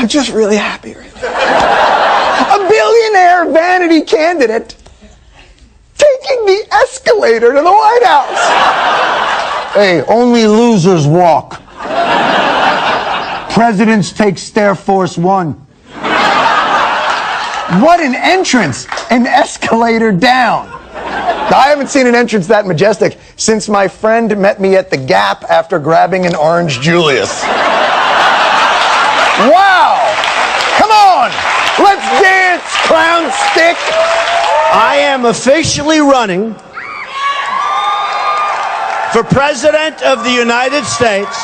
I'm just really happy right now. A billionaire vanity candidate taking the escalator to the White House. Hey, only losers walk. Presidents take Stair Force 1. What an entrance! An escalator down. I haven't seen an entrance that majestic since my friend met me at the Gap after grabbing an Orange Julius. Wow! Come on! Let's dance, ClownStick! I am officially running for President of the United States,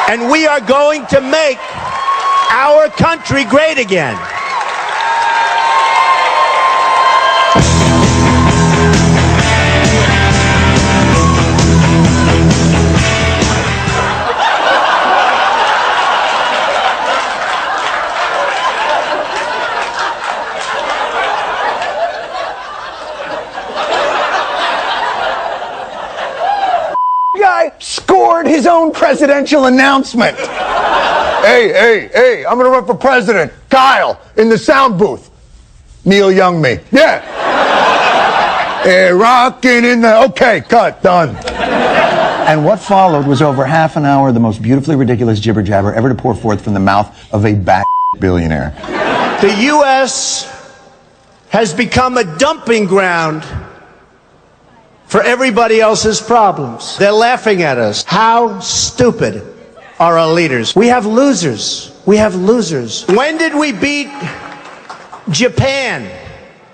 and we are going to make our country great again. Guy scored his own presidential announcement. Hey, I'm gonna run for president. Kyle, in the sound booth. Neil Young me. Yeah. Hey, rockin' in the... Okay, cut, done. And what followed was over half an hour of the most beautifully ridiculous jibber-jabber ever to pour forth from the mouth of a Batsh billionaire. The U.S. has become a dumping ground for everybody else's problems. They're laughing at us. How stupid are our leaders? We have losers. We have losers. When did we beat Japan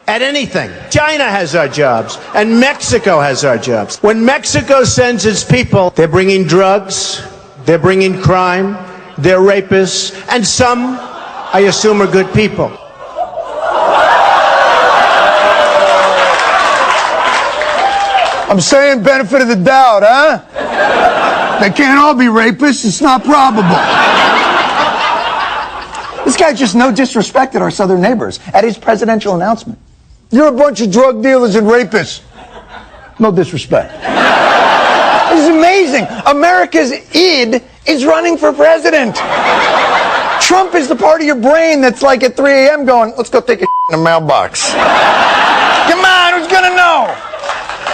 at anything? China has our jobs, and Mexico has our jobs. When Mexico sends its people, they're bringing drugs, they're bringing crime, they're rapists, and some, I assume, are good people. I'm saying benefit of the doubt, huh? They can't all be rapists. It's not probable. This guy just no disrespected our southern neighbors at his presidential announcement. You're a bunch of drug dealers and rapists. No disrespect. This is amazing. America's id is running for president. Trump is the part of your brain that's like at 3 a.m. going, let's go take a in the mailbox. Come on, who's gonna know?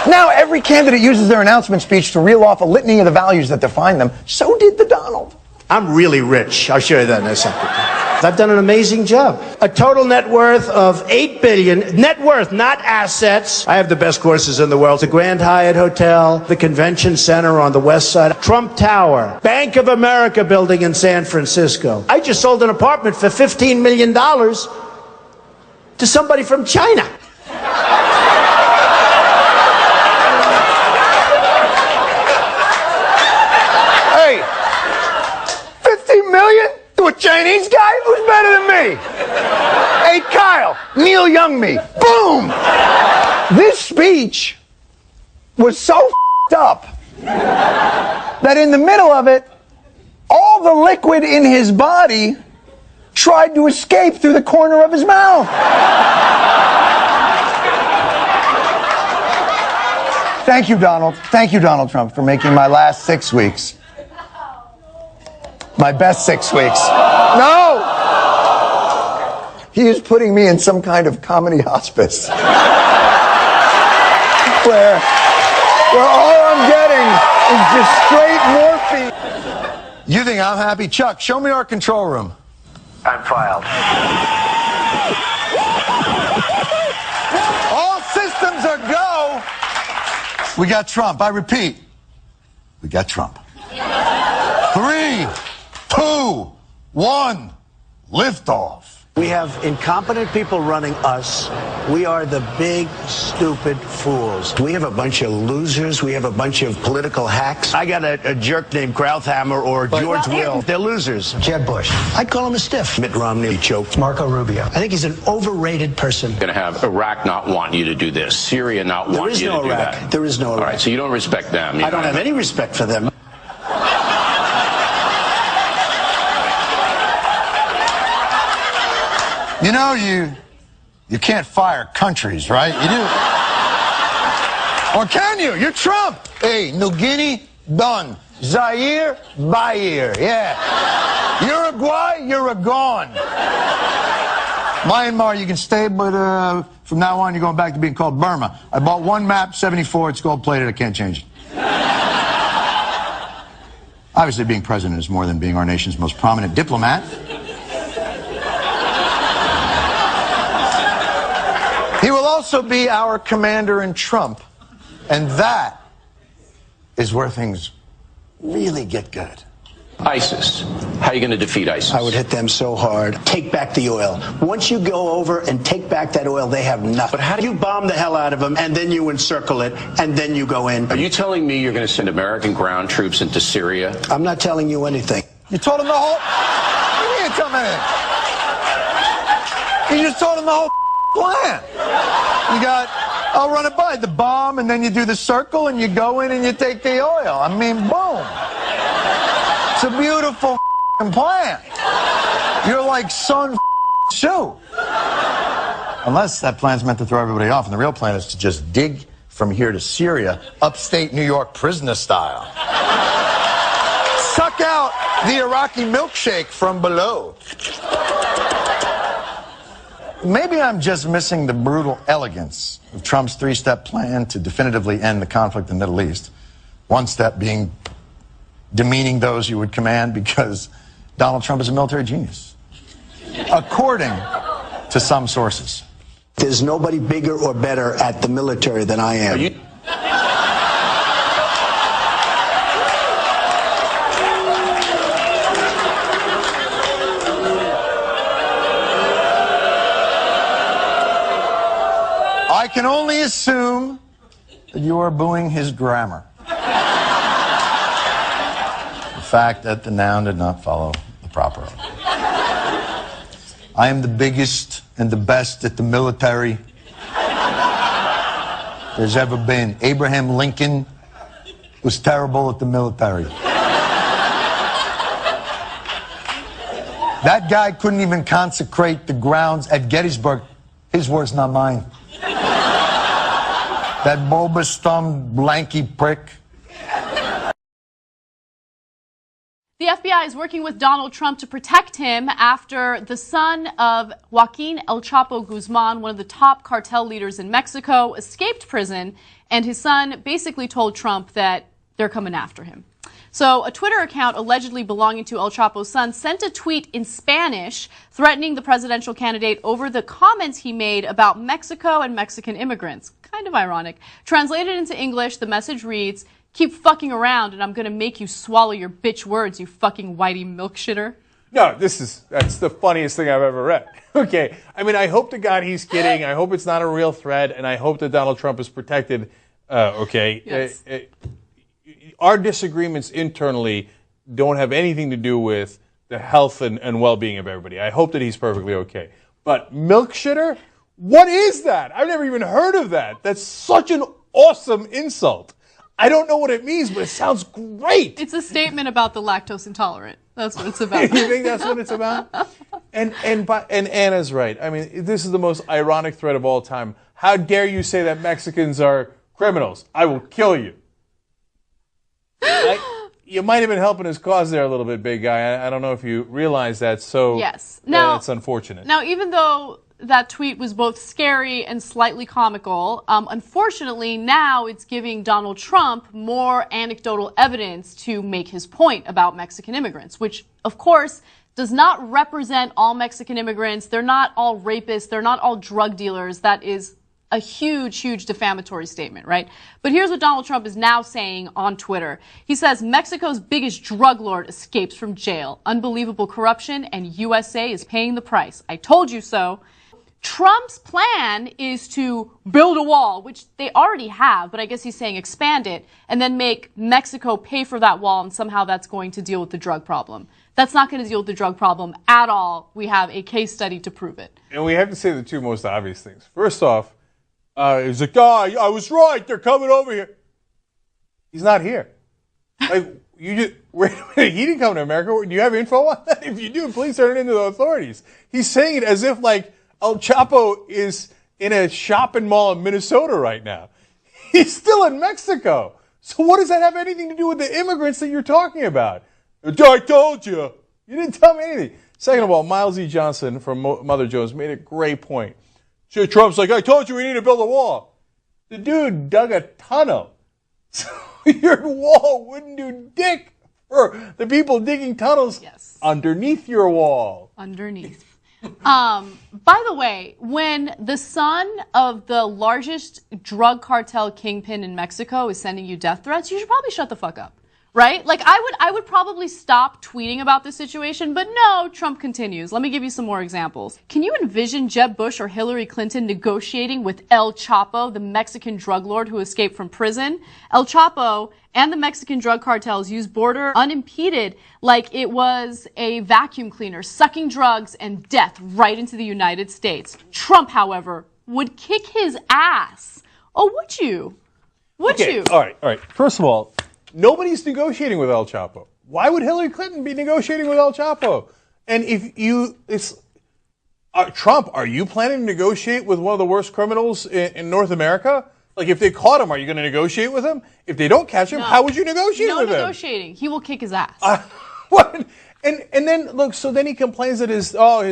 Now every candidate uses their announcement speech to reel off a litany of the values that define them. So did the Donald. I'm really rich. I'll show you that in a second. I've done an amazing job. A total net worth of $8 billion. Net worth, not assets. I have the best courses in the world. The Grand Hyatt Hotel, the Convention Center on the West Side, Trump Tower, Bank of America building in San Francisco. I just sold an apartment for $15 million to somebody from China. Hey, $15 million to a Chinese guy? Who's better than me? Hey, Kyle, Neil Young me. Boom! This speech was so f***ed up that in the middle of it, all the liquid in his body tried to escape through the corner of his mouth. Thank you, Donald. Thank you, Donald Trump, for making my last 6 weeks my best 6 weeks. No! He is putting me in some kind of comedy hospice where all I'm getting is just straight morphine. You think I'm happy? Chuck, show me our control room. I'm filed. All systems are go. We got Trump. I repeat, we got Trump. 3, 2, 1, liftoff. We have incompetent people running us. We are the big, stupid fools. We have a bunch of losers. We have a bunch of political hacks. I got a jerk named Krauthammer or George Will. They're losers. Jeb Bush. I'd call him a stiff. Mitt Romney choked. Marco Rubio. I think he's an overrated person. Going to have Iraq not want you to do this, Syria not want you to do that. There is no Iraq. All right, so you don't respect them. I don't have any respect for them. You know, you can't fire countries, right? You do. Or can you? You're Trump. Hey, New Guinea, done. Zaire, Bayer. Yeah. Uruguay, you're a gone. Myanmar, you can stay, but from now on, you're going back to being called Burma. I bought one map, 74, it's gold-plated, I can't change it. Obviously, being president is more than being our nation's most prominent diplomat. He will also be our commander in Trump, and that is where things really get good. ISIS. How are you going to defeat ISIS? I would hit them so hard. Take back the oil. Once you go over and take back that oil, they have nothing. But how do you bomb the hell out of them, and then you encircle it, and then you go in? Are you telling me you're going to send American ground troops into Syria? I'm not telling you anything. You told him the whole... You didn't tell me anything. You just told him the whole plan. You got, I'll run it by, the bomb, and then you do the circle, and you go in and you take the oil. I mean, boom. It's a beautiful plan. You're like Sun Tzu. Unless that plan's meant to throw everybody off, and the real plan is to just dig from here to Syria, upstate New York prisoner style. Suck out the Iraqi milkshake from below. Maybe I'm just missing the brutal elegance of Trump's three-step plan to definitively end the conflict in the Middle East. One step being demeaning those you would command because Donald Trump is a military genius, according to some sources. There's nobody bigger or better at the military than I am. I can only assume that you are booing his grammar. The fact that the noun did not follow the proper order. I am the biggest and the best at the military there's ever been. Abraham Lincoln was terrible at the military. That guy couldn't even consecrate the grounds at Gettysburg. His words, not mine. That bulbous-thumbed, lanky prick. The FBI is working with Donald Trump to protect him after the son of Joaquin El Chapo Guzman, one of the top cartel leaders in Mexico, escaped prison, and his son basically told Trump that they're coming after him. So a Twitter account allegedly belonging to El Chapo's son sent a tweet in Spanish threatening the presidential candidate over the comments he made about Mexico and Mexican immigrants. Kind of ironic. Translated into English, the message reads, "Keep fucking around and I'm going to make you swallow your bitch words, you fucking whitey milkshitter." No, that's the funniest thing I've ever read. Okay, I mean, I hope to God he's kidding. I hope it's not a real threat, and I hope that Donald Trump is protected. Okay. Yes. Our disagreements internally don't have anything to do with the health and well-being of everybody. I hope that he's perfectly okay. But milk shitter? What is that? I've never even heard of that. That's such an awesome insult. I don't know what it means, but it sounds great. It's a statement about the lactose intolerant. That's what it's about. You think that's what it's about? And Anna's right. I mean, this is the most ironic threat of all time. How dare you say that Mexicans are criminals? I will kill you. You might have been helping his cause there a little bit, big guy. I don't know if you realize that. So yes. Now, it's unfortunate. Now, even though that tweet was both scary and slightly comical, unfortunately, now it's giving Donald Trump more anecdotal evidence to make his point about Mexican immigrants, which, of course, does not represent all Mexican immigrants. They're not all rapists. They're not all drug dealers. That is a huge, huge defamatory statement, right? But here's what Donald Trump is now saying on Twitter. He says, Mexico's biggest drug lord escapes from jail. Unbelievable corruption, and USA is paying the price. I told you so. Trump's plan is to build a wall, which they already have, but I guess he's saying expand it, and then make Mexico pay for that wall, and somehow that's going to deal with the drug problem. That's not going to deal with the drug problem at all. We have a case study to prove it. And we have to say the two most obvious things. First off, he's like, I was right. They're coming over here. He's not here. Like, wait a minute, he didn't come to America. Do you have info on that? If you do, please turn it into the authorities. He's saying it as if, like, El Chapo is in a shopping mall in Minnesota right now. He's still in Mexico. So what does that have anything to do with the immigrants that you're talking about? I told you. You didn't tell me anything. Second of all, Miles E. Johnson from Mother Jones made a great point. So Trump's like, I told you we need to build a wall. The dude dug a tunnel. So your wall wouldn't do dick for the people digging tunnels underneath your wall. Underneath. By the way, when the son of the largest drug cartel kingpin in Mexico is sending you death threats, you should probably shut the fuck up. Right? Like, I would probably stop tweeting about this situation, but no, Trump continues. Let me give you some more examples. Can you envision Jeb Bush or Hillary Clinton negotiating with El Chapo, the Mexican drug lord who escaped from prison? El Chapo and the Mexican drug cartels use border unimpeded like it was a vacuum cleaner, sucking drugs and death right into the United States. Trump, however, would kick his ass. Oh, would you? Would you? All right. First of all, nobody's negotiating with El Chapo. Why would Hillary Clinton be negotiating with El Chapo? And Trump, are you planning to negotiate with one of the worst criminals in North America? Like, if they caught him, are you going to negotiate with him? If they don't catch him, how would you negotiate with him? No negotiating. He will kick his ass. What? And then, look, so then he complains that his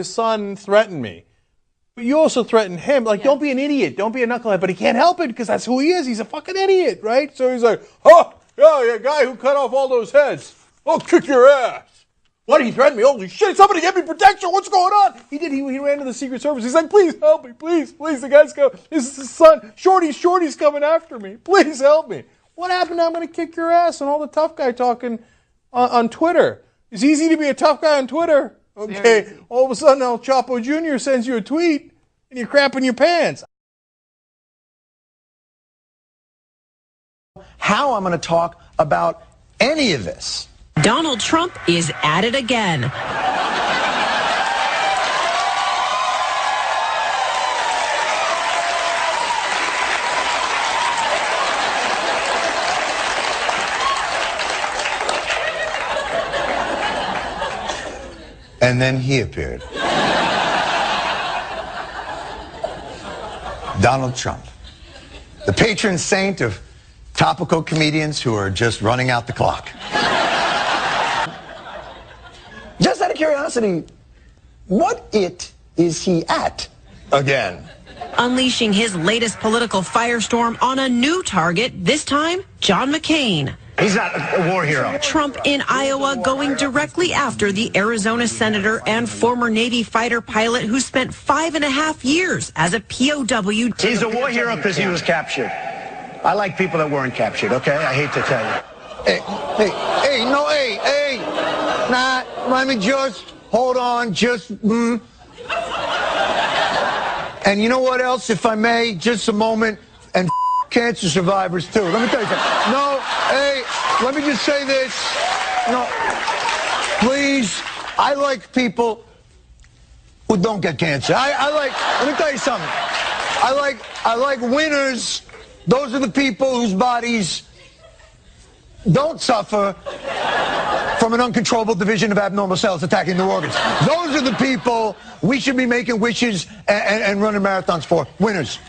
son threatened me. But you also threatened him. Like, don't be an idiot. Don't be a knucklehead. But he can't help it because that's who he is. He's a fucking idiot, right? So he's like, yeah, guy who cut off all those heads. I'll kick your ass. What, he threatened me? Holy shit, somebody get me protection. What's going on? He did. He ran to the Secret Service. He's like, please help me. Please. The guy's going, this is his son. Shorty's coming after me. Please help me. What happened? I'm going to kick your ass and all the tough guy talking on Twitter. It's easy to be a tough guy on Twitter. Okay. All of a sudden, El Chapo Jr. sends you a tweet and you're crapping your pants. How I'm going to talk about any of this. Donald Trump is at it again. And then he appeared. Donald Trump, the patron saint of topical comedians who are just running out the clock. Just out of curiosity, what is he at again? Unleashing his latest political firestorm on a new target, this time John McCain. He's not a war hero. Trump in Iowa going directly after the Arizona senator and former Navy fighter pilot who spent 5.5 years as a POW. He's a war hero because he was captured. I like people that weren't captured, okay? I hate to tell you. Hey. Nah, let me just, hold on, And you know what else, if I may, just a moment, and cancer survivors too. Let me tell you something. No, hey, let me just say this. No, please, I like people who don't get cancer. Let me tell you something. I like winners. Those are the people whose bodies don't suffer from an uncontrollable division of abnormal cells attacking their organs. Those are the people we should be making wishes and running marathons for. Winners.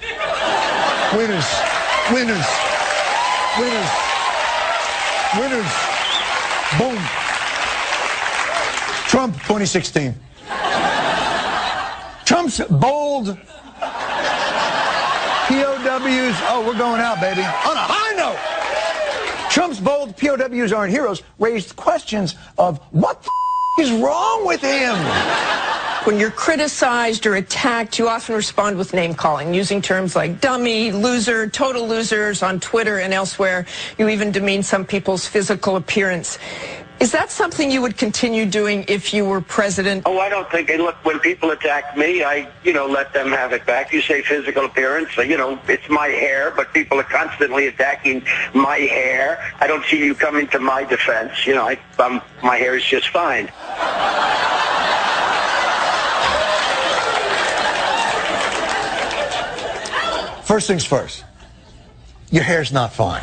Boom. Trump 2016. Trump's bold POWs. Oh, we're going out, baby. On a high note. Trump's bold POWs aren't heroes raised questions of what the is wrong with him. When you're criticized or attacked, you often respond with name-calling, using terms like dummy, loser, total losers on Twitter and elsewhere. You even demean some people's physical appearance. Is that something you would continue doing if you were president? Oh, I don't think. Look, when people attack me, I, let them have it back. You say physical appearance, it's my hair, but people are constantly attacking my hair. I don't see you coming to my defense. My hair is just fine. First things first, your hair's not fine.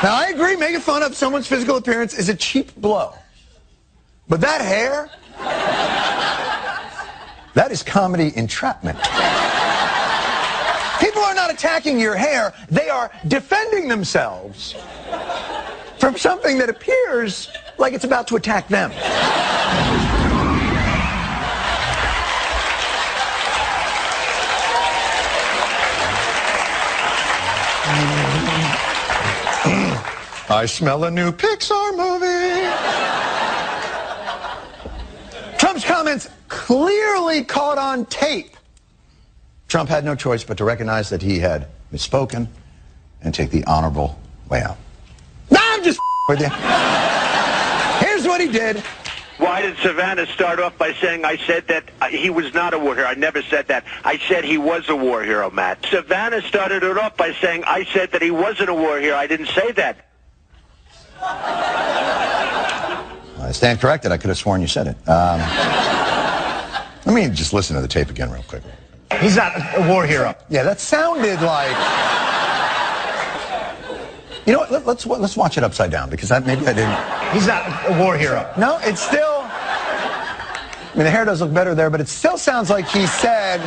Now, I agree, making fun of someone's physical appearance is a cheap blow. But that hair, that is comedy entrapment. People are not attacking your hair. They are defending themselves from something that appears like it's about to attack them. I smell a new Pixar movie. Trump's comments clearly caught on tape. Trump had no choice but to recognize that he had misspoken and take the honorable way out. Nah, I'm just with you. Here's what he did. Why did Savannah start off by saying I said that he was not a war hero? I never said that. I said he was a war hero, Matt. Savannah started it off by saying I said that he wasn't a war hero. I didn't say that. I stand corrected. I could have sworn you said it. Let me just listen to the tape again real quick. He's not a war hero. Yeah, that sounded like... You know what? Let's watch it upside down, because maybe I didn't... He's not a war hero. No, it's still... I mean, the hair does look better there, but it still sounds like he said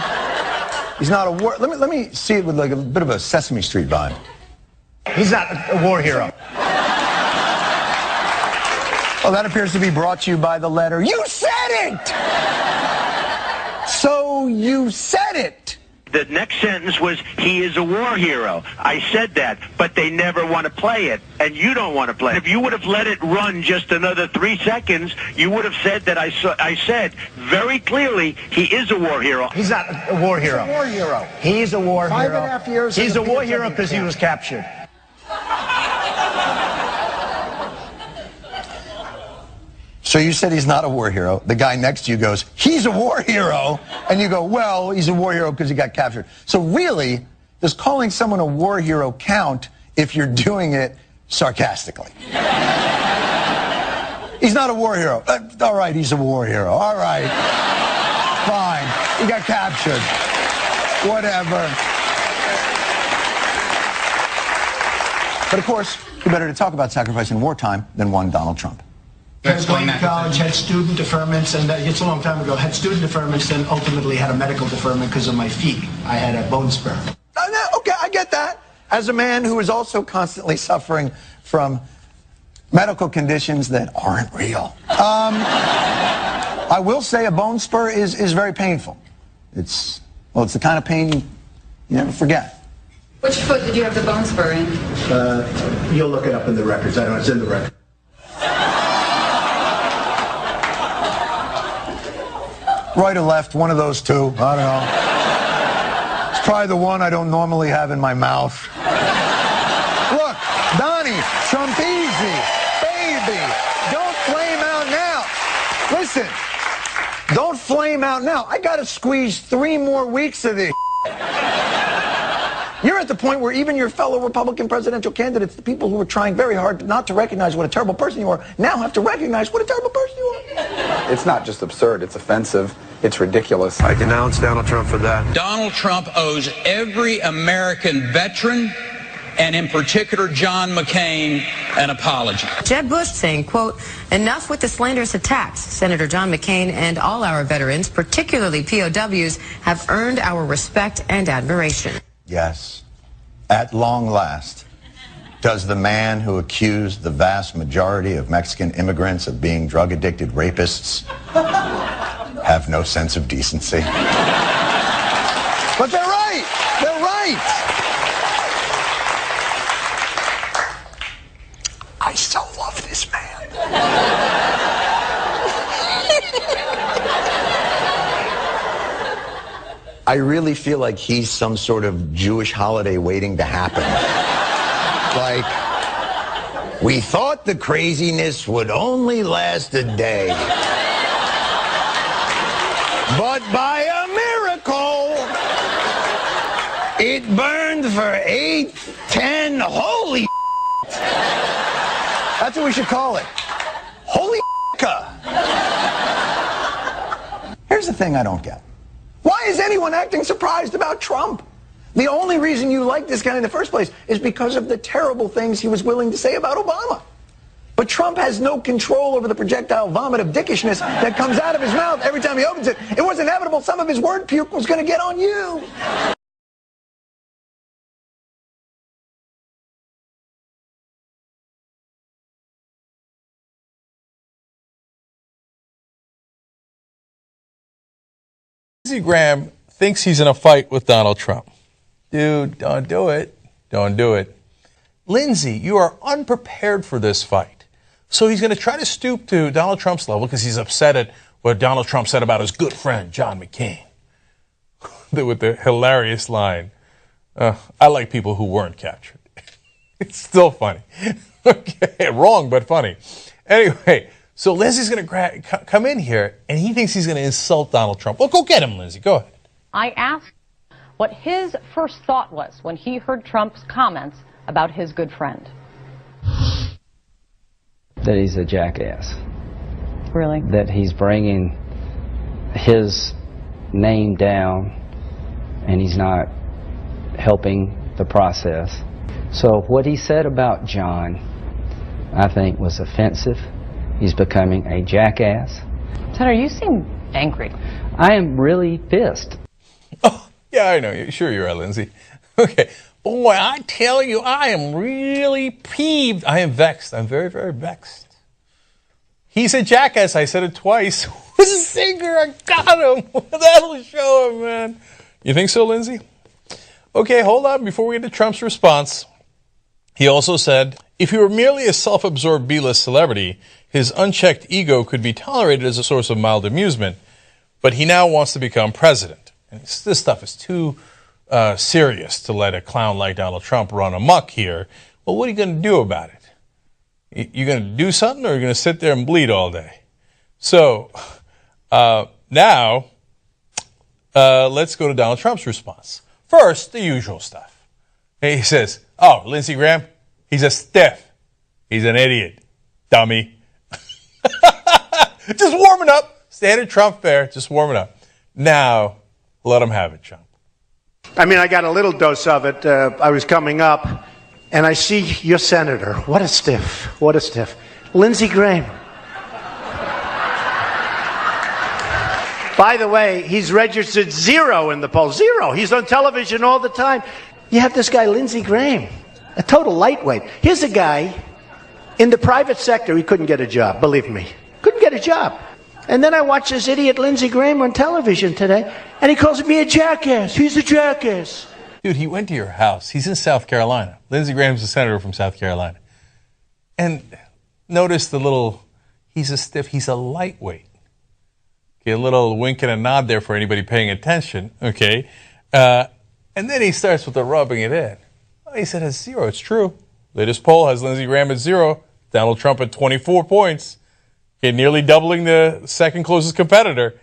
he's not a war... Let me see it with like a bit of a Sesame Street vibe. He's not a war hero. Well, that appears to be brought to you by the letter. You said it! So you said it. The next sentence was, he is a war hero. I said that, but they never want to play it, and you don't want to play it. If you would have let it run just another 3 seconds, you would have said that I said very clearly he is a war hero. He's not a war hero. He's a war hero. He's a war hero. 5.5 years. He's a war hero because he was captured. So you said he's not a war hero. The guy next to you goes, he's a war hero. And you go, well, he's a war hero because he got captured. So really, does calling someone a war hero count if you're doing it sarcastically? He's not a war hero. All right, he's a war hero. All right. Fine. He got captured. Whatever. But of course, who better to talk about sacrifice in wartime than one Donald Trump? Wayne College, had student deferments, and it's a long time ago, had student deferments, then ultimately had a medical deferment because of my feet. I had a bone spur. Okay, I get that. As a man who is also constantly suffering from medical conditions that aren't real. I will say a bone spur is very painful. It's the kind of pain you never forget. Which foot did you have the bone spur in? You'll look it up in the records. I don't know, it's in the record. Right or left, one of those two. I don't know. It's probably the one I don't normally have in my mouth. Look, Donnie, Trumpese, baby, don't flame out now. Listen, don't flame out now. I got to squeeze 3 more weeks of this. You're at the point where even your fellow Republican presidential candidates, the people who were trying very hard not to recognize what a terrible person you are, now have to recognize what a terrible person you are. It's not just absurd, it's offensive, it's ridiculous. I denounce Donald Trump for that. Donald Trump owes every American veteran, and in particular John McCain, an apology. Jeb Bush saying, quote, enough with the slanderous attacks. Senator John McCain and all our veterans, particularly POWs, have earned our respect and admiration. Yes, at long last, does the man who accused the vast majority of Mexican immigrants of being drug-addicted rapists have no sense of decency? But they're right! They're right! I so love this man. I really feel like he's some sort of Jewish holiday waiting to happen. Like, we thought the craziness would only last a day. But by a miracle, it burned for 8, 10, holy That's what we should call it. Holy Here's the thing I don't get. Why is anyone acting surprised about Trump? The only reason you like this guy in the first place is because of the terrible things he was willing to say about Obama. But Trump has no control over the projectile vomit of dickishness that comes out of his mouth every time he opens it. It was inevitable some of his word puke was going to get on you. Lindsey Graham thinks he's in a fight with Donald Trump. Dude, don't do it. Don't do it. Lindsey, you are unprepared for this fight. So he's going to try to stoop to Donald Trump's level because he's upset at what Donald Trump said about his good friend, John McCain. With the hilarious line, I like people who weren't captured. It's still funny. Okay, wrong, but funny. Anyway, so Lindsey's going to come in here, and he thinks he's going to insult Donald Trump. Well, go get him, Lindsey. Go ahead. I asked what his first thought was when he heard Trump's comments about his good friend. That he's a jackass. Really? That he's bringing his name down and he's not helping the process. So what he said about John, I think, was offensive. He's becoming a jackass. Senator, you seem angry. I am really pissed. Oh, yeah, I know. Sure you are, Lindsey. Okay. Boy, I tell you, I am really peeved. I am vexed. I'm very, very vexed. He's a jackass. I said it twice. Who's a singer? I got him. That'll show him, man. You think so, Lindsey? Okay, hold on. Before we get to Trump's response, he also said, if he were merely a self-absorbed B-list celebrity, his unchecked ego could be tolerated as a source of mild amusement, but he now wants to become president. And this stuff is too serious to let a clown like Donald Trump run amok here. Well, what are you going to do about it? You going to do something, or are you going to sit there and bleed all day? So now let's go to Donald Trump's response. First, the usual stuff. He says, oh, Lindsey Graham, he's a stiff. He's an idiot. Dummy. Just warming up. Standard Trump fare. Just warming up. Now, let him have it, Trump. I mean, I got a little dose of it. I was coming up, and I see your senator. What a stiff. What a stiff. Lindsey Graham. By the way, he's registered 0 in the polls. 0. He's on television all the time. You have this guy, Lindsey Graham, a total lightweight. Here's a guy in the private sector. He couldn't get a job, believe me. Couldn't get a job. And then I watched this idiot Lindsey Graham on television today, and he calls me a jackass. He's a jackass. Dude, he went to your house. He's in South Carolina. Lindsey Graham's a senator from South Carolina. And notice the little, he's a stiff, he's a lightweight. Okay, a little wink and a nod there for anybody paying attention, okay? And then he starts with the rubbing it in. Well, he said it's 0. It's true. Latest poll has Lindsey Graham at 0, Donald Trump at 24 points. Okay, nearly doubling the second closest competitor.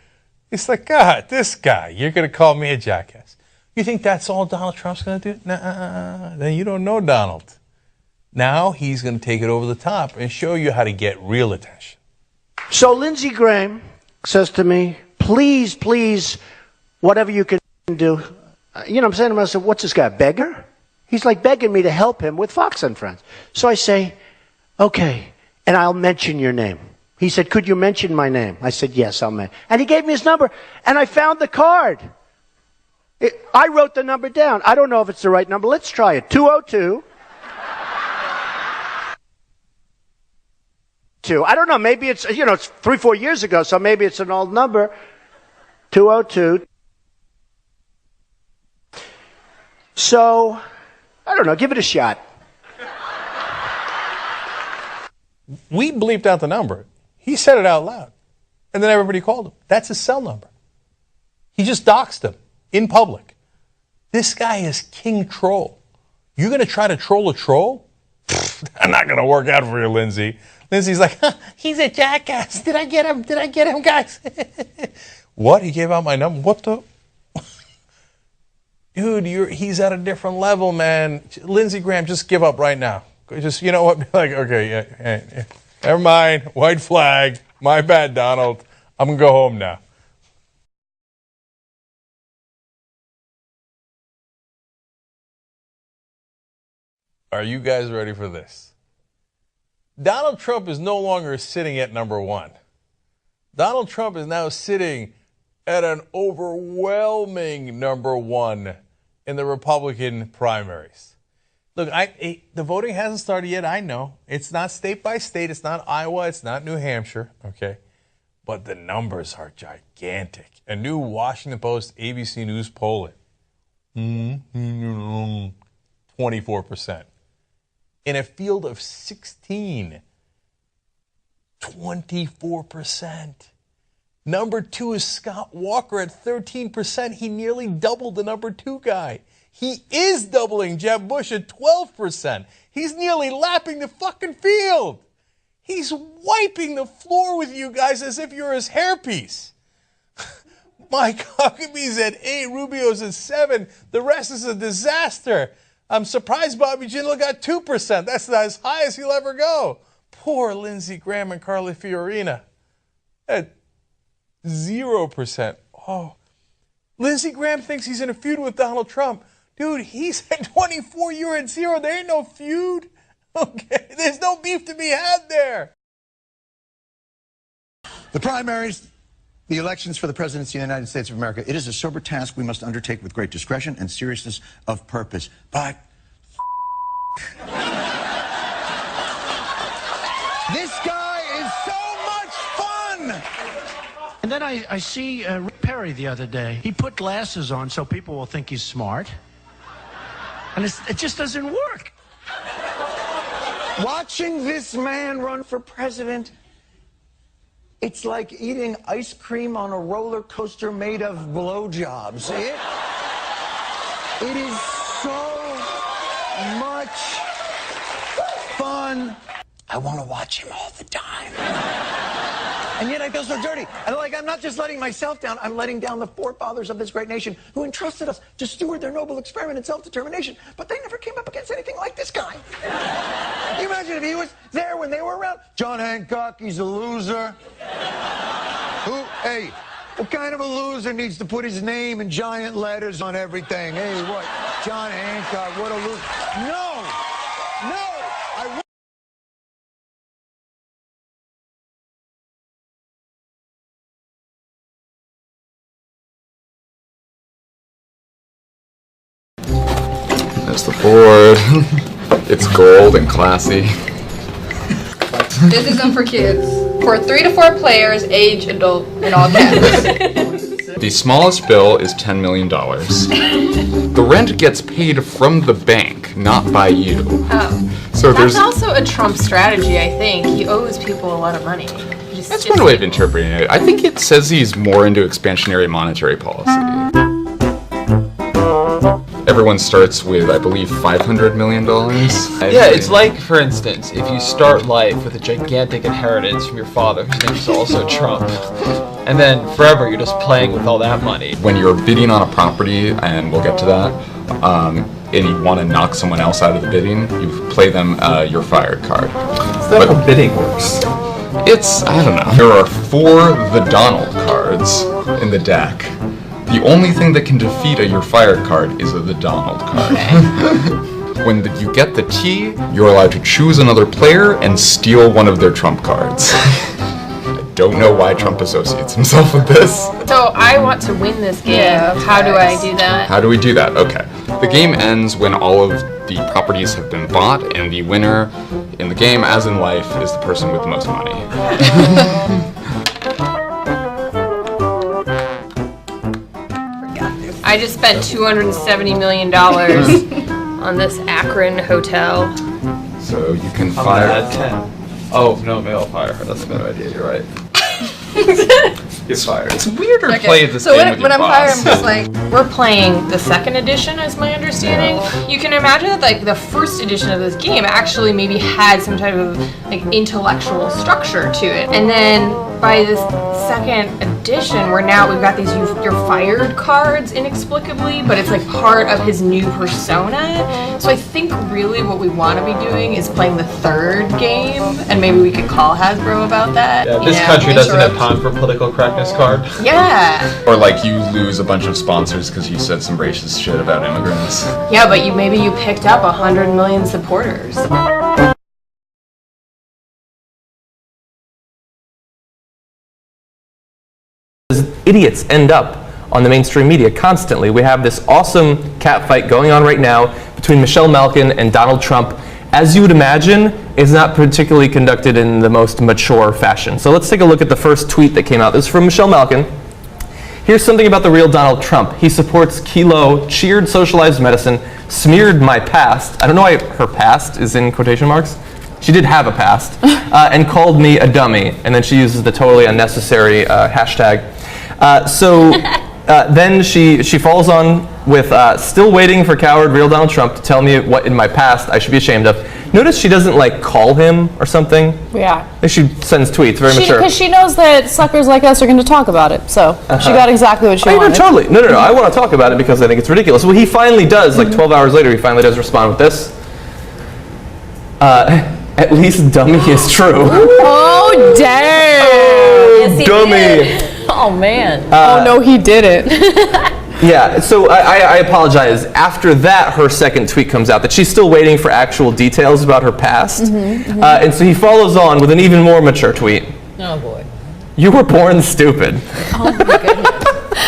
It's like, God, this guy, you're going to call me a jackass. You think that's all Donald Trump's going to do? Nah, then you don't know Donald. Now he's going to take it over the top and show you how to get real attention. So Lindsey Graham says to me, please, please, whatever you can do. You know, I'm saying to myself, what's this guy, a beggar? He's like begging me to help him with Fox and Friends. So I say, okay, and I'll mention your name. He said, could you mention my name? I said, yes, I'll mention. And he gave me his number, and I found the card. I wrote the number down. I don't know if it's the right number. Let's try it. 202. I don't know. Maybe it's, you know, it's 3-4 years ago, so maybe it's an old number. 202. So, I don't know. Give it a shot. We bleeped out the number. He said it out loud. And then everybody called him. That's his cell number. He just doxed him in public. This guy is king troll. You're going to try to troll a troll? I'm not going to work out for you, Lindsey. Lindsey's like, he's a jackass. Did I get him? Did I get him, guys? What? He gave out my number? What the? Dude, he's at a different level, man. Lindsey Graham, just give up right now. Just, you know what? Like, okay, yeah. Never mind. White flag. My bad, Donald. I'm going to go home now. Are you guys ready for this? Donald Trump is no longer sitting at number 1. Donald Trump is now sitting at an overwhelming number 1 in the Republican primaries. Look, the voting hasn't started yet, I know. It's not state by state. It's not Iowa. It's not New Hampshire, okay? but the numbers are gigantic. A new Washington Post ABC News poll, 24%. In a field of 16, 24%. Number 2 is Scott Walker at 13%. He nearly doubled the number 2 guy. He is doubling Jeb Bush at 12%. He's nearly lapping the fucking field. He's wiping the floor with you guys as if you're his hairpiece. Mike Huckabee's at 8, Rubio's at 7. The rest is a disaster. I'm surprised Bobby Jindal got 2%. That's as high as he'll ever go. Poor Lindsey Graham and Carly Fiorina at 0%. Oh, Lindsey Graham thinks he's in a feud with Donald Trump. Dude, he's at 24, you're at 0. There ain't no feud. Okay, there's no beef to be had there. The primaries, the elections for the presidency of the United States of America, it is a sober task we must undertake with great discretion and seriousness of purpose. But this guy is so much fun! And then I see Rick Perry the other day. He put glasses on so people will think he's smart. And it just doesn't work. Watching this man run for president, it's like eating ice cream on a roller coaster made of blowjobs. It is so much fun. I want to watch him all the time. And yet I feel so dirty. And I'm not just letting myself down, I'm letting down the forefathers of this great nation who entrusted us to steward their noble experiment in self-determination. But they never came up against anything like this guy. Can you imagine if he was there when they were around? John Hancock, he's a loser. Hey, what kind of a loser needs to put his name in giant letters on everything? Hey, what? John Hancock, what a loser. No! There's the board. It's gold and classy. This isn't for kids. For 3 to 4 players, age adult, in all caps. The smallest bill is $10 million. The rent gets paid from the bank, not by you. Oh. So That's also a Trump strategy, I think. He owes people a lot of money. That's one way of interpreting it. I think it says he's more into expansionary monetary policy. Everyone starts with, I believe, $500 million. Yeah, it's like, for instance, if you start life with a gigantic inheritance from your father, whose name is also Trump, and then forever you're just playing with all that money. When you're bidding on a property, and we'll get to that, and you want to knock someone else out of the bidding, you play them your fired card. Is that how bidding works? It's, I don't know. There are 4 The Donald cards in the deck. The only thing that can defeat a You're Fired card is a The Donald card. Okay. When you get the T, you're allowed to choose another player and steal one of their Trump cards. I don't know why Trump associates himself with this. So I want to win this game. Yeah, how do I do that? How do we do that? Okay. The game ends when all of the properties have been bought, and the winner in the game, as in life, is the person with the most money. I just spent $270 million on this Akron hotel. So you can fire 10. Oh, no, maybe I'll fire her. That's a better idea. You're right. Get fired. It's weird to play this game with your when I'm boss. fired, I'm just like, we're playing the 2nd edition, is my understanding. Yeah. You can imagine that the 1st edition of this game actually maybe had some type of intellectual structure to it, and then by this 2nd edition, we've got these you're fired cards inexplicably, but it's part of his new persona. So I think really what we want to be doing is playing the 3rd game, and maybe we could call Hasbro about that. Yeah, this country doesn't have time for political correctness card. Yeah. Or you lose a bunch of sponsors because you said some racist shit about immigrants. Yeah, but maybe you picked up 100 million supporters. Idiots end up on the mainstream media constantly. We have this awesome catfight going on right now between Michelle Malkin and Donald Trump, as you would imagine, is not particularly conducted in the most mature fashion. So let's take a look at the first tweet that came out. This is from Michelle Malkin. Here's something about the real Donald Trump. He supports Kilo, cheered socialized medicine, smeared my past. I don't know why her past is in quotation marks. She did have a past. And called me a dummy. And then she uses the totally unnecessary hashtag. Then she follows on with still waiting for coward real Donald Trump to tell me what in my past I should be ashamed of. Notice she doesn't like call him or something. Yeah. She sends tweets, very mature. Because she knows that suckers like us are going to talk about it, so she got exactly what she wanted. Totally. No. I want to talk about it because I think it's ridiculous. Well, he finally does, like 12 hours later, he finally does respond with this. At least dummy is true. Oh, damn. Oh, dummy. Oh, man. Oh, no, he didn't. Yeah, so I apologize. After that, her second tweet comes out that she's still waiting for actual details about her past. And so he follows on with an even more mature tweet. Oh, boy. You were born stupid. Oh, my goodness.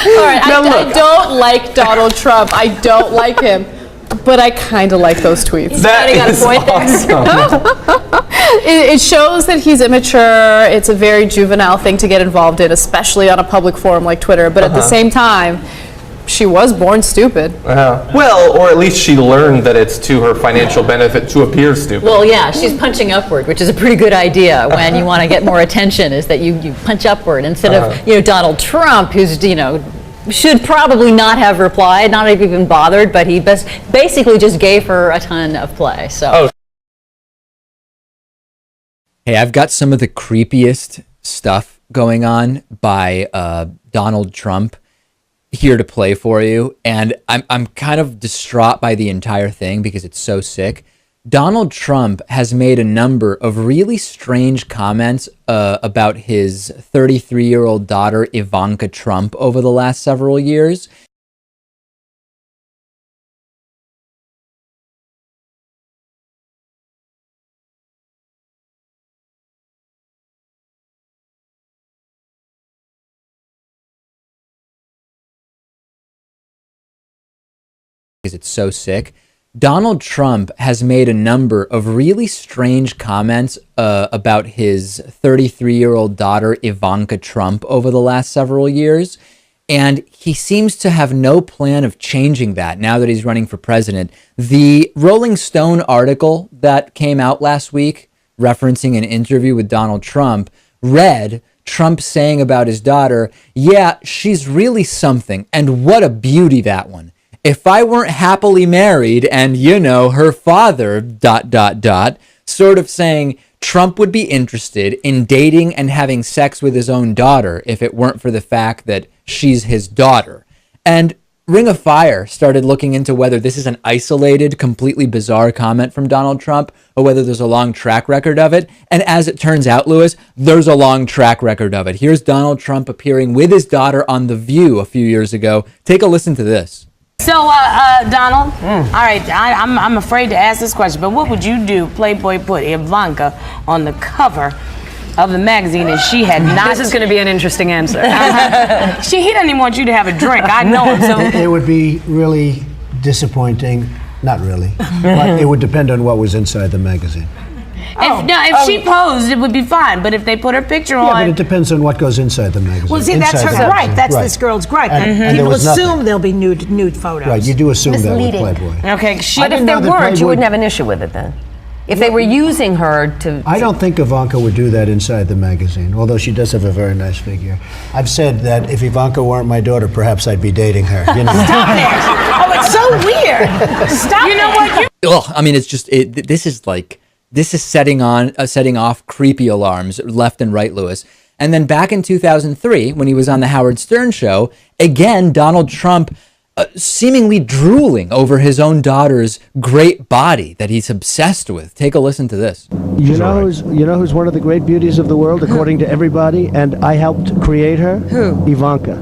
All right, I don't like Donald Trump. I don't like him. But I kind of like those tweets. That is awesome. It shows that he's immature. It's a very juvenile thing to get involved in, especially on a public forum like Twitter. But at the same time, she was born stupid. Well, or at least she learned that it's to her financial benefit to appear stupid. Well, yeah, she's punching upward, which is a pretty good idea when you want to get more attention, is that you punch upward instead of, Donald Trump, who's, should probably not have replied, not have even bothered, but he basically just gave her a ton of play. So. Hey, I've got some of the creepiest stuff going on by Donald Trump here to play for you, and I'm kind of distraught by the entire thing because it's so sick. Donald Trump has made a number of really strange comments about his 33-year-old daughter, Ivanka Trump, over the last several years. Because it's so sick. Donald Trump has made a number of really strange comments about his 33-year-old daughter, Ivanka Trump, over the last several years. And he seems to have no plan of changing that now that he's running for president. The Rolling Stone article that came out last week, referencing an interview with Donald Trump, read Trump saying about his daughter, "Yeah, she's really something, and what a beauty, that one. If I weren't happily married and, her father, ... sort of saying Trump would be interested in dating and having sex with his own daughter if it weren't for the fact that she's his daughter." And Ring of Fire started looking into whether this is an isolated, completely bizarre comment from Donald Trump or whether there's a long track record of it. And as it turns out, Lewis, there's a long track record of it. Here's Donald Trump appearing with his daughter on The View a few years ago. Take a listen to this. So, Donald, all right, I'm afraid to ask this question, but what would you do? Playboy put Ivanka on the cover of the magazine and she had not... This is going to be an interesting answer. He doesn't even want you to have a drink. I know him. So It would be really disappointing. Not really. But it would depend on what was inside the magazine. If she posed, it would be fine. But if they put her picture on... Yeah, but it depends on what goes inside the magazine. Well, see, that's her gripe. That's this girl's gripe. And People assume there'll be nude photos. Right, you do assume that with Playboy. Okay, but if there weren't, you wouldn't have an issue with it then. If they were using her to... I don't think Ivanka would do that inside the magazine, although she does have a very nice figure. I've said that if Ivanka weren't my daughter, perhaps I'd be dating her. Stop it! Oh, it's so weird. Stop. You know what? Ugh, I mean, it's just, this is setting off creepy alarms left and right, Lewis. And then back in 2003, when he was on the Howard Stern show, again, Donald Trump seemingly drooling over his own daughter's great body that he's obsessed with. Take a listen to this. You know who's one of the great beauties of the world, according to everybody, and I helped create her? Who? Ivanka.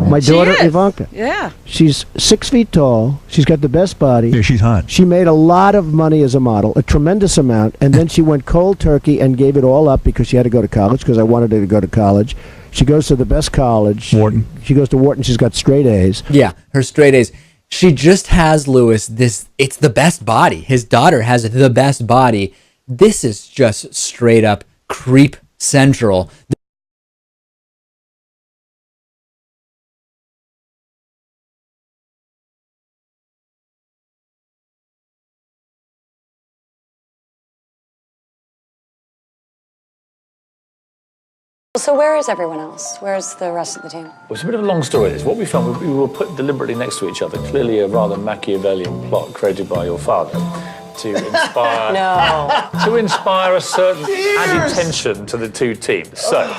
My daughter, Ivanka. Yeah. She's 6 feet tall. She's got the best body. Yeah, she's hot. She made a lot of money as a model, a tremendous amount, and then she went cold turkey and gave it all up because she had to go to college, because I wanted her to go to college. She goes to the best college. Wharton. She goes to Wharton. She's got straight A's. Yeah, her straight A's. She just has, Lewis, it's the best body. His daughter has the best body. This is just straight up creep central. So where is everyone else? Where's the rest of the team? Well, it's a bit of a long story. This. What we found, we were put deliberately next to each other, clearly a rather Machiavellian plot created by your father to inspire to inspire a certain added tension to the two teams. So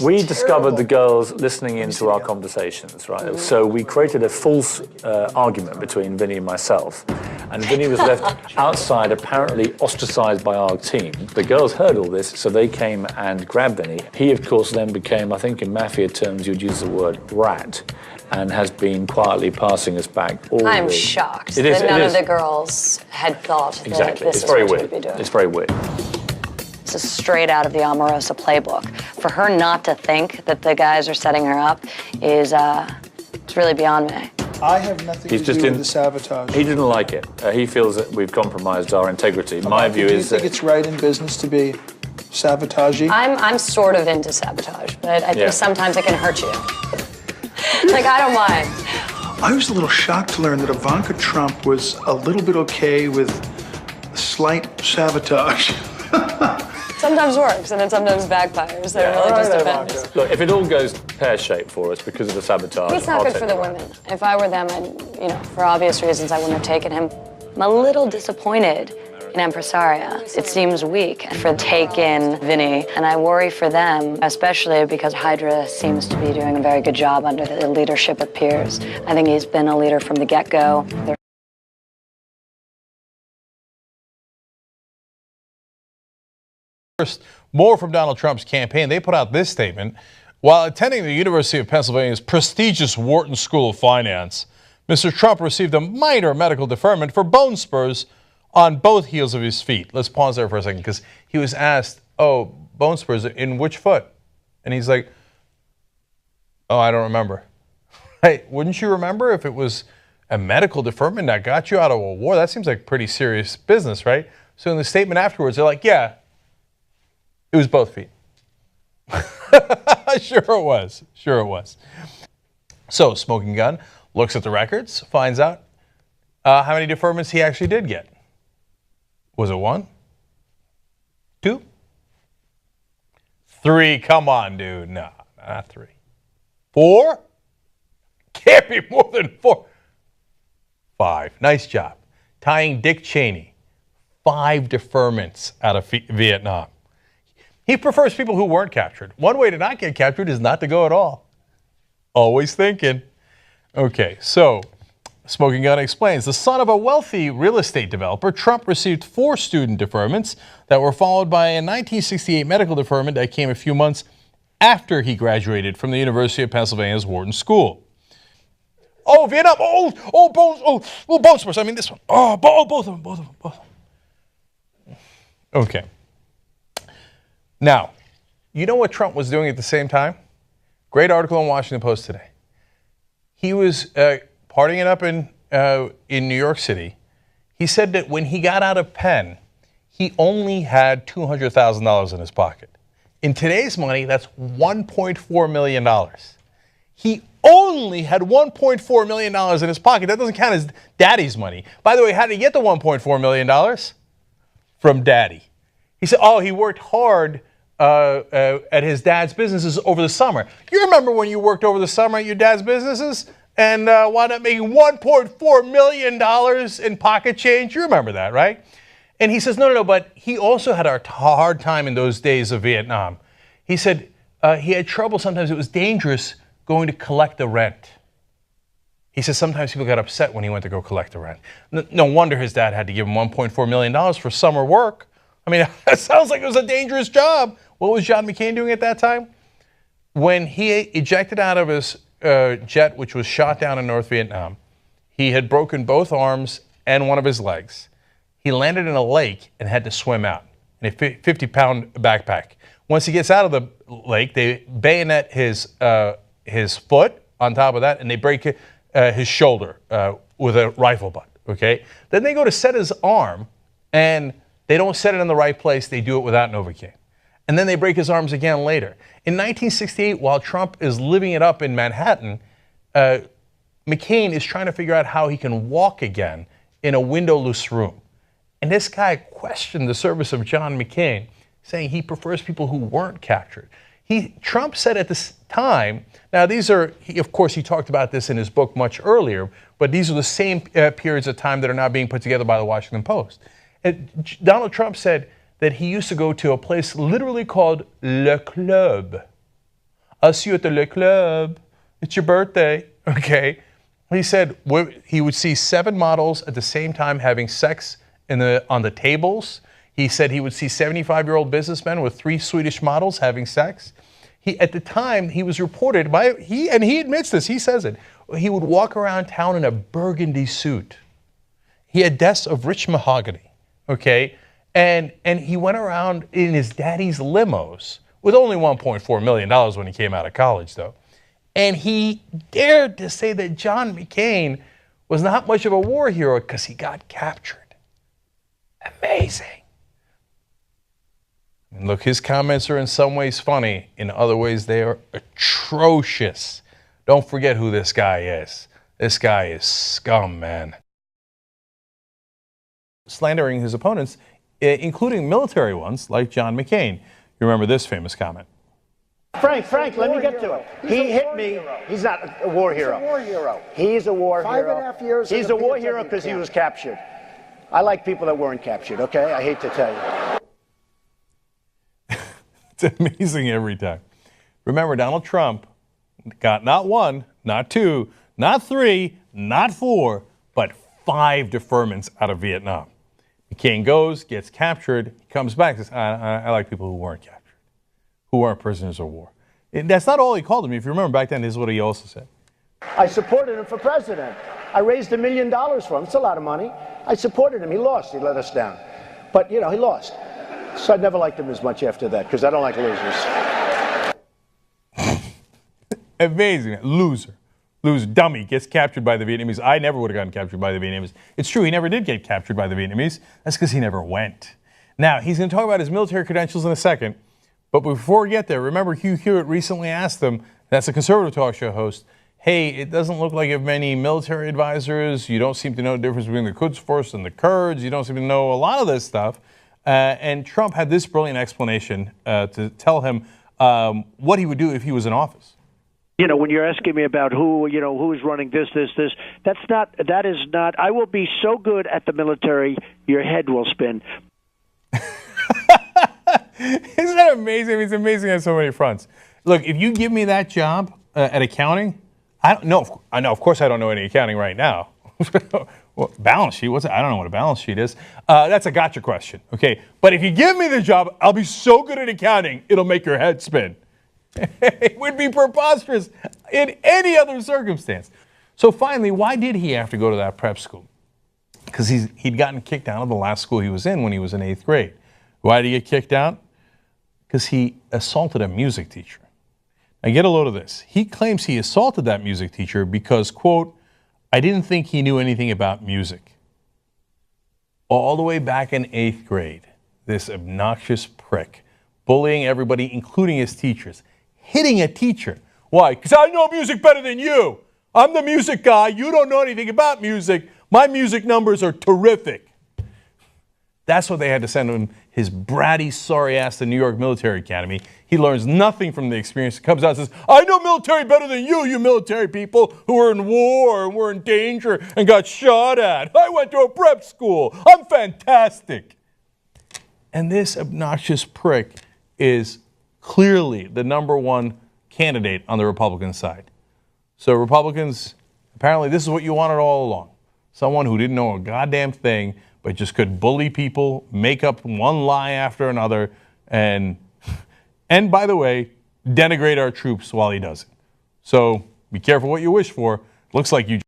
we discovered the girls listening into our conversations, right? So we created a false argument between Vinny and myself. And Vinny was left outside, apparently ostracized by our team. The girls heard all this, so they came and grabbed Vinny. He, of course, then became, I think in mafia terms, you'd use the word rat, and has been quietly passing us back all I'm the... shocked that none of the girls had thought that this is what you'd be doing. It's very weird. This is straight out of the Omarosa playbook. For her not to think that the guys are setting her up is, it's really beyond me. I have nothing to do with the sabotage. He didn't like it. He feels that we've compromised our integrity. My view is do you think it's right in business to be sabotagey? I'm sort of into sabotage, but I think sometimes it can hurt you. Like, I don't mind. I was a little shocked to learn that Ivanka Trump was a little bit okay with slight sabotage. Sometimes works, and it sometimes backfires. So it really just depends. Look, if it all goes pear-shaped for us because of the sabotage, It's not good for the women. If I were them, and for obvious reasons, I wouldn't have taken him. I'm a little disappointed in Empresaria. It seems weak for taking Vinny, and I worry for them, especially because Hydra seems to be doing a very good job under the leadership of Piers. I think he's been a leader from the get-go. First, more from Donald Trump's campaign. They put out this statement. While attending the University of Pennsylvania's prestigious Wharton School of Finance, Mr. Trump received a minor medical deferment for bone spurs on both heels of his feet. Let's pause there for a second, because he was asked, oh, bone spurs in which foot? And he's like, oh, I don't remember. Hey, wouldn't you remember if it was a medical deferment that got you out of a war? That seems like pretty serious business, right? So in the statement afterwards, they're like, yeah, it was both feet. Sure it was. Sure it was. So Smoking Gun looks at the records, finds out how many deferments he actually did get. Was it 1? 2? 3? Come on, dude. No, not 3. 4? Can't be more than 4. 5. Nice job. Tying Dick Cheney. 5 deferments out of Vietnam. He prefers people who weren't captured. One way to not get captured is not to go at all. Always thinking. Okay, so Smoking Gun explains, the son of a wealthy real estate developer, Trump received 4 student deferments that were followed by a 1968 medical deferment that came a few months after he graduated from the University of Pennsylvania's Wharton School. Oh, Vietnam, bone spurs. I mean this one. Both of them. Okay. Now, you know what Trump was doing at the same time? Great article in Washington Post today. He was partying it up in New York City. He said that when he got out of Penn, he only had $200,000 in his pocket. In today's money, that's $1.4 million. He only had $1.4 million in his pocket. That doesn't count as daddy's money. By the way, how did he get the $1.4 million? From daddy. He said, oh, he worked hard at his dad's businesses over the summer. You remember when you worked over the summer at your dad's businesses and wound up making $1.4 million in pocket change? You remember that, right? And he says, no, but he also had a hard time in those days of Vietnam. He said he had trouble. Sometimes it was dangerous going to collect the rent. He says sometimes people got upset when he went to go collect the rent. No wonder his dad had to give him $1.4 million for summer work. I mean, it sounds like it was a dangerous job. What was John McCain doing at that time? When he ejected out of his jet, which was shot down in North Vietnam, he had broken both arms and one of his legs. He landed in a lake and had to swim out in a 50-pound backpack. Once he gets out of the lake, they bayonet his foot on top of that, and they break his shoulder with a rifle butt, okay? Then they go to set his arm, and they don't set it in the right place. They do it without Novocaine. And then they break his arms again later. In 1968, while Trump is living it up in Manhattan, McCain is trying to figure out how he can walk again in a windowless room. And this guy questioned the service of John McCain, saying he prefers people who weren't captured. Trump said at this time, now these are, of course he talked about this in his book much earlier, but these are the same periods of time that are now being put together by the Washington Post. And Donald Trump said that he used to go to a place literally called Le Club. As you at the Le Club, it's your birthday, okay? He said he would see 7 models at the same time having sex on the tables. He said he would see 75-year-old businessmen with 3 Swedish models having sex. At the time, he was reported by, and he admits this, he says it, he would walk around town in a burgundy suit. He had desks of rich mahogany, okay? And he went around in his daddy's limos with only $1.4 million when he came out of college, though. And he dared to say that John McCain was not much of a war hero because he got captured. Amazing. And look, his comments are in some ways funny. In other ways, they are atrocious. Don't forget who this guy is. This guy is scum, man. Slandering his opponents, including military ones like John McCain. You remember this famous comment. Frank, let me get to it. He hit me. He's not a war hero. He's a war hero. He's a war hero. 5.5 years. He's a war hero because he was captured. I like people that weren't captured, okay? I hate to tell you. It's amazing every time. Remember, Donald Trump got not 1, not 2, not 3, not 4, but 5 deferments out of Vietnam. McCain goes, gets captured, comes back, says, I like people who weren't captured, who weren't prisoners of war. That's not all he called them. If you remember back then, this is what he also said. I supported him for president. I raised $1 million for him. It's a lot of money. I supported him. He lost. He let us down. But, you know, he lost. So I never liked him as much after that because I don't like losers. Amazing. Loser. Dummy gets captured by the Vietnamese. I never would have gotten captured by the Vietnamese. It's true, he never did get captured by the Vietnamese. That's because he never went. Now, he's going to talk about his military credentials in a second. But before we get there, remember Hugh Hewitt recently asked him, that's a conservative talk show host, hey, it doesn't look like you have many military advisors. You don't seem to know the difference between the Quds Force and the Kurds. You don't seem to know a lot of this stuff. And Trump had this brilliant explanation to tell him what he would do if he was in office. You know, when you're asking me about who is running this, that is not, I will be so good at the military, your head will spin. Isn't that amazing? I mean, it's amazing on so many fronts. Look, if you give me that job at accounting, I know, of course I don't know any accounting right now. Well, balance sheet, what's that? I don't know what a balance sheet is. That's a gotcha question, okay? But if you give me the job, I'll be so good at accounting, it'll make your head spin. It would be preposterous in any other circumstance. So finally, why did he have to go to that prep school? Because he'd gotten kicked out of the last school he was in when he was in 8th grade. Why did he get kicked out? Because he assaulted a music teacher. Now get a load of this. He claims he assaulted that music teacher because, quote, I didn't think he knew anything about music. All the way back in 8th grade, this obnoxious prick, bullying everybody, including his teachers, hitting a teacher. Why? Because I know music better than you. I'm the music guy. You don't know anything about music. My music numbers are terrific. That's what they had to send him, his bratty, sorry ass to New York Military Academy. He learns nothing from the experience. He comes out and says, I know military better than you military people who were in war and were in danger and got shot at. I went to a prep school. I'm fantastic. And this obnoxious prick is clearly the #1 candidate on the Republican side. So Republicans, apparently this is what you wanted all along. Someone who didn't know a goddamn thing, but just could bully people, make up one lie after another, and by the way, denigrate our troops while he does it. So be careful what you wish for. Looks like you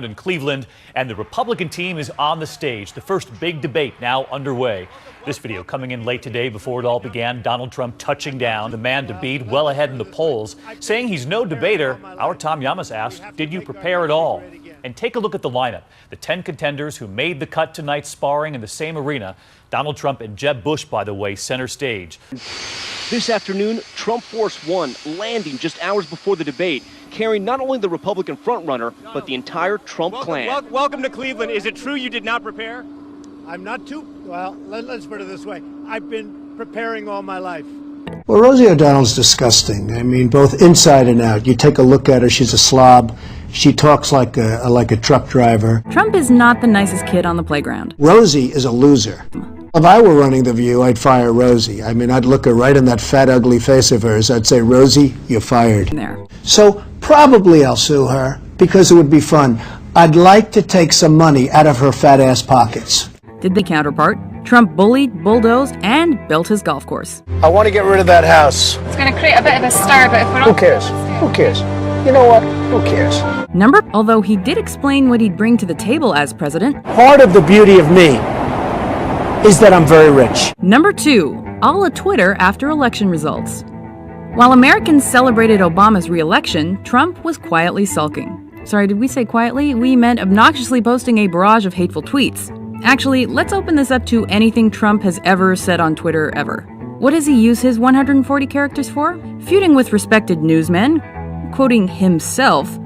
In Cleveland, and the Republican team is on the stage. The first big debate now underway. This video coming in late today before it all began. Donald Trump touching down, the man to beat, well ahead in the polls, saying he's no debater. Our Tom Yamas asked, did you prepare at all? And take a look at the lineup. The 10 contenders who made the cut tonight sparring in the same arena. Donald Trump and Jeb Bush, by the way, center stage. This afternoon, Trump Force One landing just hours before the debate, carrying not only the Republican frontrunner, but the entire Trump clan. Welcome to Cleveland. Is it true you did not prepare? I'm not too, well, let's put it this way. I've been preparing all my life. Well, Rosie O'Donnell's disgusting. I mean, both inside and out. You take a look at her, she's a slob. She talks like a truck driver. Trump is not the nicest kid on the playground. Rosie is a loser. If I were running The View, I'd fire Rosie. I mean, I'd look her right in that fat, ugly face of hers. I'd say, Rosie, you're fired. There. So probably I'll sue her because it would be fun. I'd like to take some money out of her fat ass pockets. Did the counterpart? Trump bullied, bulldozed, and built his golf course. I want to get rid of that house. It's going to create a bit of a stir, but if we're not... Who cares? Who cares? You know what? Who cares? Although he did explain what he'd bring to the table as president. Part of the beauty of me is that I'm very rich. Number 2, all a Twitter after election results. While Americans celebrated Obama's re-election, Trump was quietly sulking. Sorry, did we say quietly? We meant obnoxiously posting a barrage of hateful tweets. Actually, let's open this up to anything Trump has ever said on Twitter ever. What does he use his 140 characters for? Feuding with respected newsmen, quoting himself,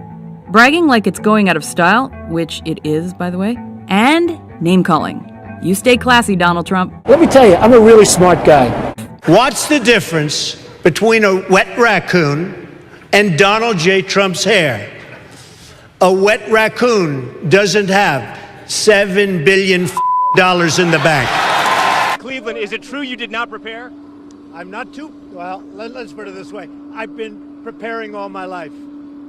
bragging like it's going out of style, which it is, by the way, and name-calling. You stay classy, Donald Trump. Let me tell you, I'm a really smart guy. What's the difference between a wet raccoon and Donald J. Trump's hair? A wet raccoon doesn't have $7 billion in the bank. Cleveland, is it true you did not prepare? I'm not too, well, let's put it this way. I've been preparing all my life.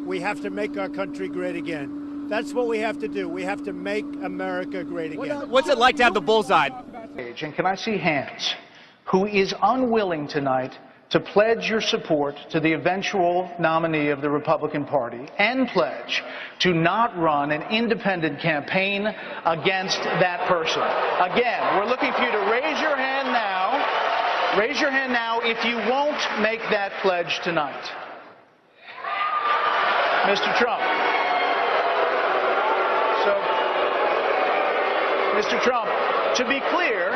We have to make our country great again. That's what we have to do. We have to make America great again. What's it like to have the bullseye? And can I see hands? Who is unwilling tonight to pledge your support to the eventual nominee of the Republican Party and pledge to not run an independent campaign against that person. Again, we're looking for you to raise your hand now. Raise your hand now if you won't make that pledge tonight. Mr. Trump. So, Mr. Trump, to be clear,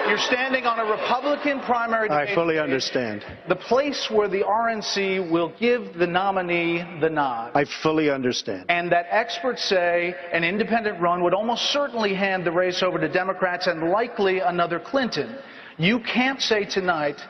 you're standing on a Republican primary debate. I fully understand. The place where the RNC will give the nominee the nod. I fully understand. And that experts say an independent run would almost certainly hand the race over to Democrats and likely another Clinton. You can't say tonight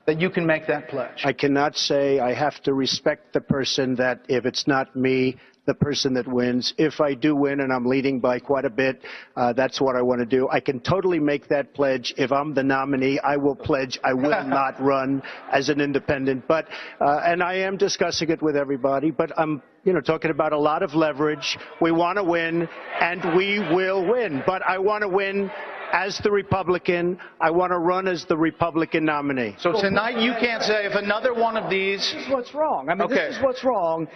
that you can make that pledge. I cannot say. I have to respect the person that if it's not me, the person that wins. If I do win and I'm leading by quite a bit, that's what I want to do. I can totally make that pledge. If I'm the nominee, I will pledge I will not run as an independent. But and I am discussing it with everybody, but I'm talking about a lot of leverage. We want to win, and we will win. But I want to win as the Republican. I want to run as the Republican nominee. So tonight you can't say if another one of these... This is what's wrong. I mean, This is what's wrong.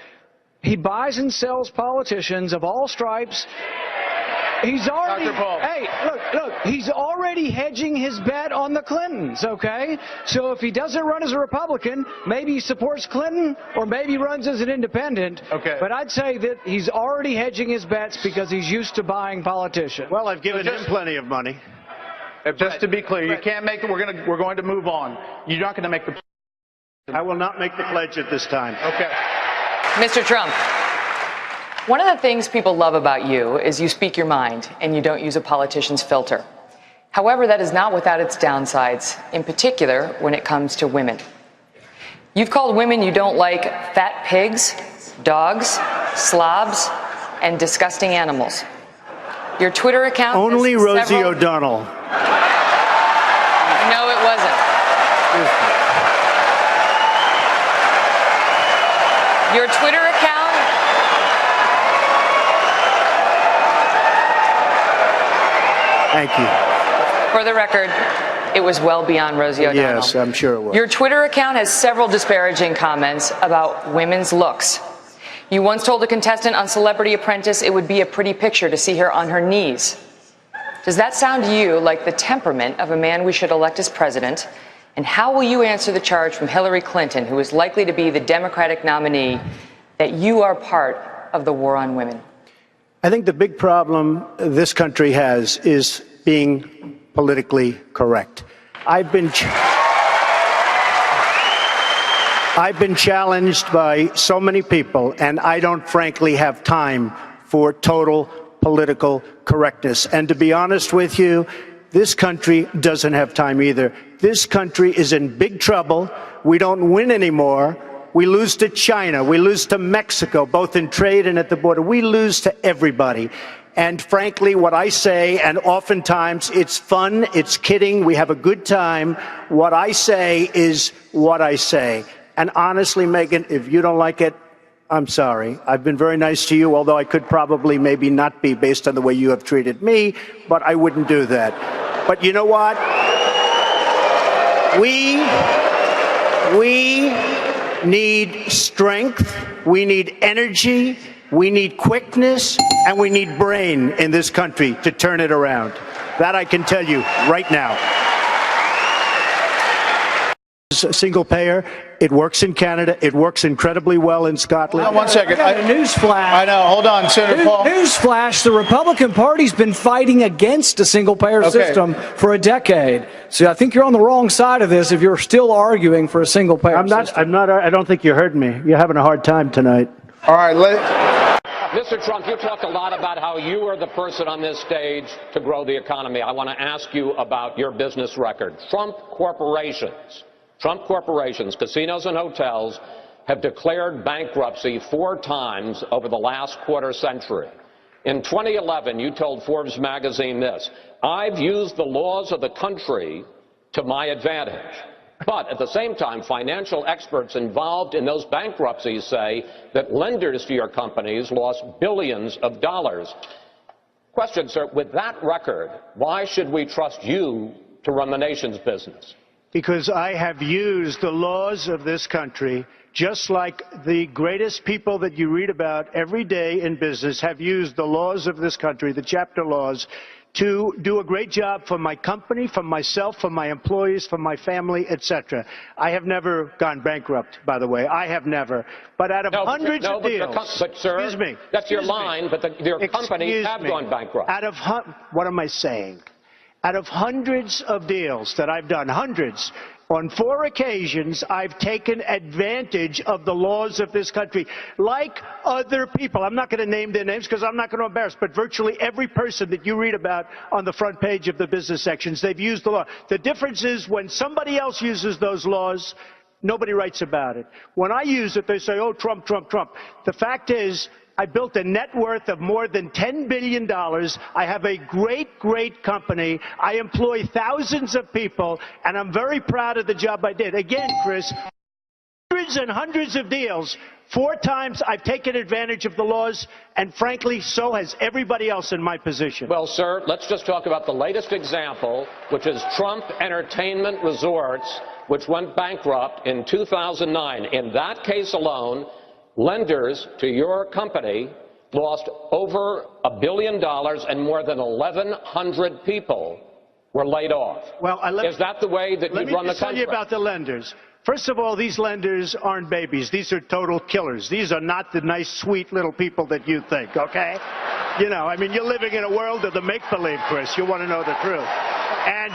He buys and sells politicians of all stripes. He's already, hey, look, he's already hedging his bet on the Clintons, okay? So if he doesn't run as a Republican, maybe he supports Clinton or maybe runs as an independent. Okay. But I'd say that he's already hedging his bets because he's used to buying politicians. Well, I've given him plenty of money. Just to be clear, you can't make it. We're going to move on. You're not going to make the... I will not make the pledge at this time. Okay. Mr. Trump, one of the things people love about you is you speak your mind and you don't use a politician's filter. However, that is not without its downsides, in particular when it comes to women. You've called women you don't like fat pigs, dogs, slobs, and disgusting animals. Your Twitter account... Only Rosie O'Donnell. No, it wasn't. Your Twitter account... Thank you. For the record, it was well beyond Rosie O'Donnell. Yes, I'm sure it was. Your Twitter account has several disparaging comments about women's looks. You once told a contestant on Celebrity Apprentice it would be a pretty picture to see her on her knees. Does that sound to you like the temperament of a man we should elect as president? And how will you answer the charge from Hillary Clinton, who is likely to be the Democratic nominee, that you are part of the war on women? I think the big problem this country has is being politically correct. I've been challenged by so many people, and I don't frankly have time for total political correctness. And to be honest with you, this country doesn't have time either. This country is in big trouble. We don't win anymore. We lose to China. We lose to Mexico, both in trade and at the border. We lose to everybody. And frankly, what I say, and oftentimes it's fun, it's kidding, we have a good time, what I say is what I say. And honestly, Megan, if you don't like it, I'm sorry. I've been very nice to you, although I could probably maybe not be based on the way you have treated me, but I wouldn't do that. But you know what? We need strength, we need energy, we need quickness, and we need brain in this country to turn it around. That I can tell you right now. Single payer, it works in Canada, it works incredibly well in Scotland. Hold on 1 second. I got a newsflash. I know. Hold on, Senator Paul. Newsflash: the Republican Party's been fighting against a single-payer system for a decade. So I think you're on the wrong side of this if you're still arguing for a single-payer system. I don't think you heard me. You're having a hard time tonight. All right, Mr. Trump, you talk a lot about how you are the person on this stage to grow the economy. I want to ask you about your business record. Trump corporations, casinos and hotels, have declared bankruptcy 4 times over the last quarter century. In 2011, you told Forbes magazine this: "I've used the laws of the country to my advantage." But at the same time, financial experts involved in those bankruptcies say that lenders to your companies lost billions of dollars. Question, sir, with that record, why should we trust you to run the nation's business? Because I have used the laws of this country, just like the greatest people that you read about every day in business have used the laws of this country, the chapter laws, to do a great job for my company, for myself, for my employees, for my family, etc. I have never gone bankrupt, by the way. I have never. But out of hundreds of deals, but sir, excuse me, that's your line, but your companies have gone bankrupt. What am I saying? Out of hundreds of deals that I've done, hundreds, on 4 occasions, I've taken advantage of the laws of this country, like other people. I'm not going to name their names because I'm not going to embarrass, but virtually every person that you read about on the front page of the business sections, they've used the law. The difference is when somebody else uses those laws, nobody writes about it. When I use it, they say, oh, Trump, Trump, Trump. The fact is, I built a net worth of more than $10 billion. I have a great, great company. I employ thousands of people, and I'm very proud of the job I did. Again, Chris, hundreds and hundreds of deals. 4 times I've taken advantage of the laws, and frankly, so has everybody else in my position. Well, sir, let's just talk about the latest example, which is Trump Entertainment Resorts, which went bankrupt in 2009. In that case alone, lenders to your company lost over $1 billion and more than 1,100 people were laid off. Well, is that the way that you run the country? Let me tell you about the lenders. First of all, these lenders aren't babies. These are total killers. These are not the nice, sweet little people that you think, okay? You know, I mean, you're living in a world of the make-believe, Chris. You want to know the truth. And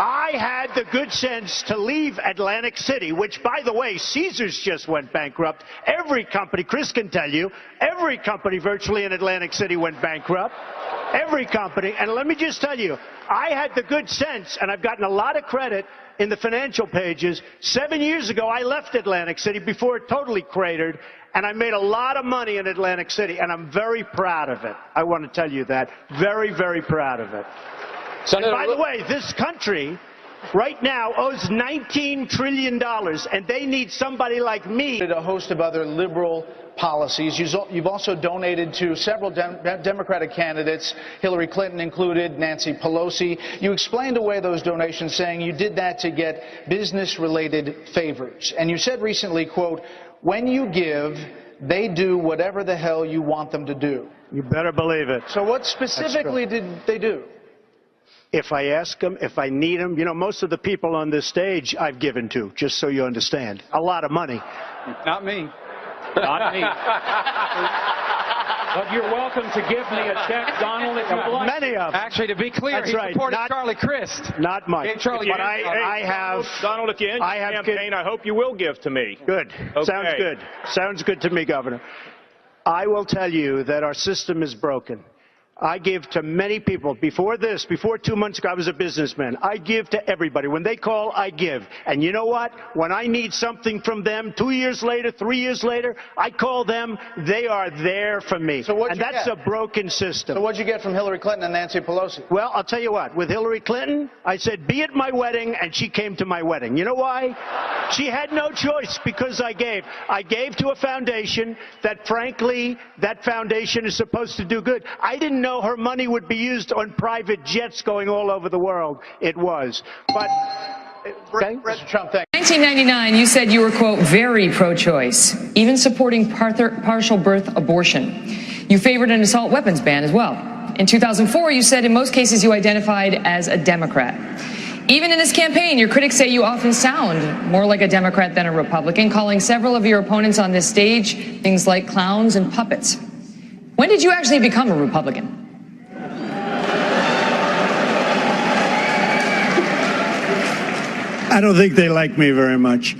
I had the good sense to leave Atlantic City, which, by the way, Caesars just went bankrupt. Every company, Chris can tell you, every company virtually in Atlantic City went bankrupt. Every company. And let me just tell you, I had the good sense, and I've gotten a lot of credit in the financial pages. 7 years ago, I left Atlantic City before it totally cratered, and I made a lot of money in Atlantic City, and I'm very proud of it. I want to tell you that. Very, very proud of it. And by the way, this country right now owes $19 trillion, and they need somebody like me. A host of other liberal policies. You've also donated to several Democratic candidates, Hillary Clinton included, Nancy Pelosi. You explained away those donations, saying you did that to get business-related favors. And you said recently, quote, when you give, they do whatever the hell you want them to do. You better believe it. So what specifically did they do? If I ask them, if I need them, you know, most of the people on this stage I've given to, just so you understand. A lot of money. Not me. Not me. But you're welcome to give me a check, Donald, if you'd like. Many of them. Actually, to be clear, That's he right. supported Charlie Crist. Not much. Hey, Charlie, but I have. Donald, if you end your campaign, I hope you will give to me. Good. Okay. Sounds good. Sounds good to me, Governor. I will tell you that our system is broken. I give to many people. Before 2 months ago, I was a businessman. I give to everybody. When they call, I give. And you know what? When I need something from them, 2 years later, 3 years later, I call them. They are there for me. So and that's a broken system. So what'd you get from Hillary Clinton and Nancy Pelosi? Well, I'll tell you what. With Hillary Clinton, I said, be at my wedding, and she came to my wedding. You know why? She had no choice because I gave. I gave to a foundation that, frankly, that foundation is supposed to do good. I didn't know her money would be used on private jets going all over the world. It was. But, President Trump, thank you. 1999, you said you were, quote, very pro-choice, even supporting partial birth abortion. You favored an assault weapons ban as well. In 2004, you said in most cases you identified as a Democrat. Even in this campaign, your critics say you often sound more like a Democrat than a Republican, calling several of your opponents on this stage things like clowns and puppets. When did you actually become a Republican? I don't think they like me very much.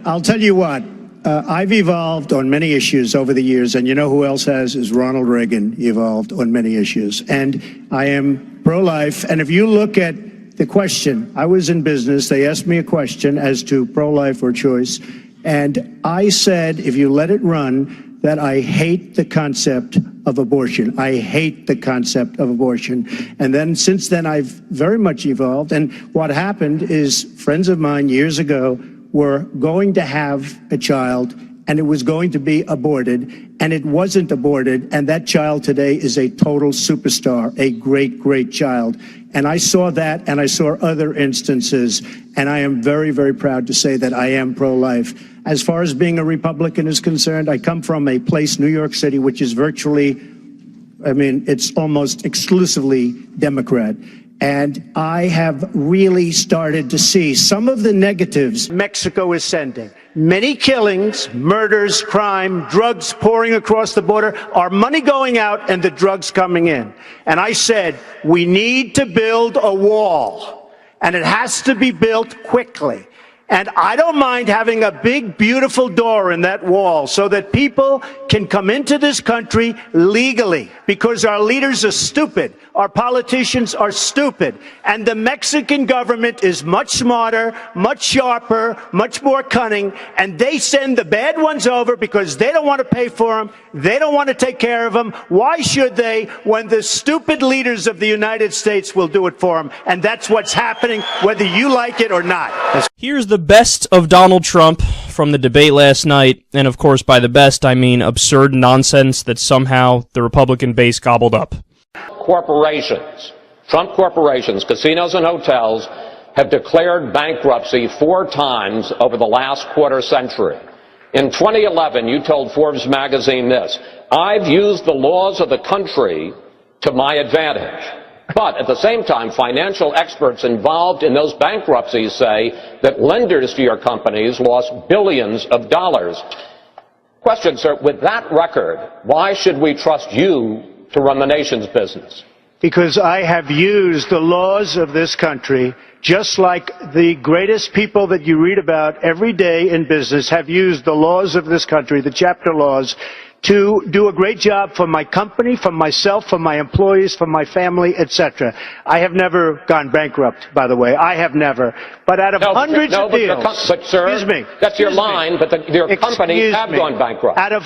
I'll tell you what, I've evolved on many issues over the years, and you know who else has is Ronald Reagan evolved on many issues. And I am pro-life, and if you look at the question, I was in business, they asked me a question as to pro-life or choice, and I said, if you let it run, that I hate the concept of abortion. I hate the concept of abortion. And then since then, I've very much evolved. And what happened is friends of mine years ago were going to have a child, and it was going to be aborted, and it wasn't aborted. And that child today is a total superstar, a great, great child. And I saw that, and I saw other instances, and I am very, very proud to say that I am pro-life. As far as being a Republican is concerned, I come from a place, New York City, which is virtually, I mean, it's almost exclusively Democrat. And I have really started to see some of the negatives Mexico is sending. Many killings, murders, crime, drugs pouring across the border, our money going out and the drugs coming in. And I said, we need to build a wall, and it has to be built quickly. And I don't mind having a big, beautiful door in that wall so that people can come into this country legally, because our leaders are stupid. Our politicians are stupid. And the Mexican government is much smarter, much sharper, much more cunning, and they send the bad ones over because they don't want to pay for them. They don't want to take care of them. Why should they, when the stupid leaders of the United States will do it for them? And that's what's happening, whether you like it or not. Here's the best of Donald Trump from the debate last night, and of course by the best I mean absurd nonsense that somehow the Republican base gobbled up. Corporations, Trump corporations, casinos and hotels have declared bankruptcy 4 times over the last quarter century. In 2011, you told Forbes magazine this: I've used the laws of the country to my advantage. But at the same time, financial experts involved in those bankruptcies say that lenders to your companies lost billions of dollars. Question, sir, with that record, why should we trust you to run the nation's business? Because I have used the laws of this country, just like the greatest people that you read about every day in business have used the laws of this country, the chapter laws, to do a great job for my company, for myself, for my employees, for my family, etc. I have never gone bankrupt, by the way. I have never. But out of hundreds of deals... But, sir, excuse me. That's your line, but your companies have gone bankrupt. Out of...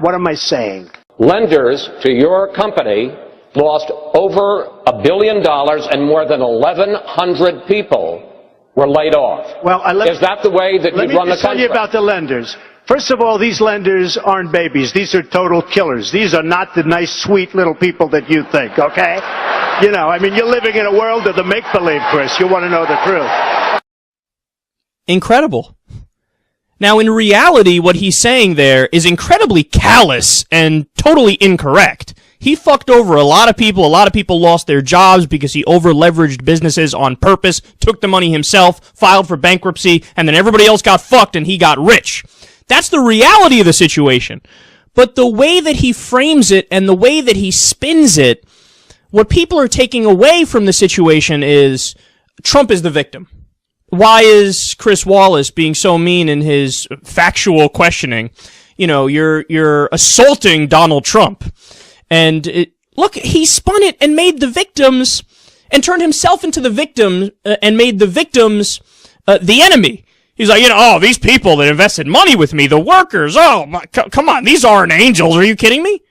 What am I saying? Lenders to your company lost over $1 billion, and more than 1,100 people were laid off. Well, is that the way that you run the country? Let me tell you about the lenders. First of all, these lenders aren't babies. These are total killers. These are not the nice, sweet little people that you think, okay? You know, I mean, you're living in a world of the make-believe, Chris. You want to know the truth. Incredible. Now, in reality, what he's saying there is incredibly callous and totally incorrect. He fucked over a lot of people. A lot of people lost their jobs because he over-leveraged businesses on purpose, took the money himself, filed for bankruptcy, and then everybody else got fucked and he got rich. That's the reality of the situation. But the way that he frames it and the way that he spins it, what people are taking away from the situation is Trump is the victim. Why is Chris Wallace being so mean in his factual questioning? You know, you're assaulting Donald Trump. And look, he spun it and made the victims, and turned himself into the victim, and made the victims the enemy. He's like, oh, these people that invested money with me, the workers, come on, these aren't angels, are you kidding me?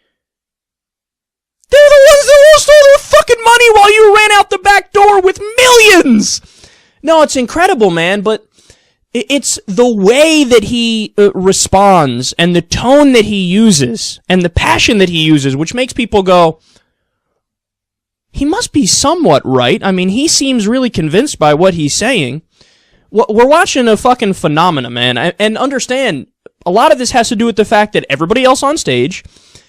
They're the ones that all stole their fucking money while you ran out the back door with millions! No, it's incredible, man, but it's the way that he responds and the tone that he uses and the passion that he uses, which makes people go, he must be somewhat right. I mean, he seems really convinced by what he's saying. We're watching a fucking phenomena, man. And understand, a lot of this has to do with the fact that everybody else on stage,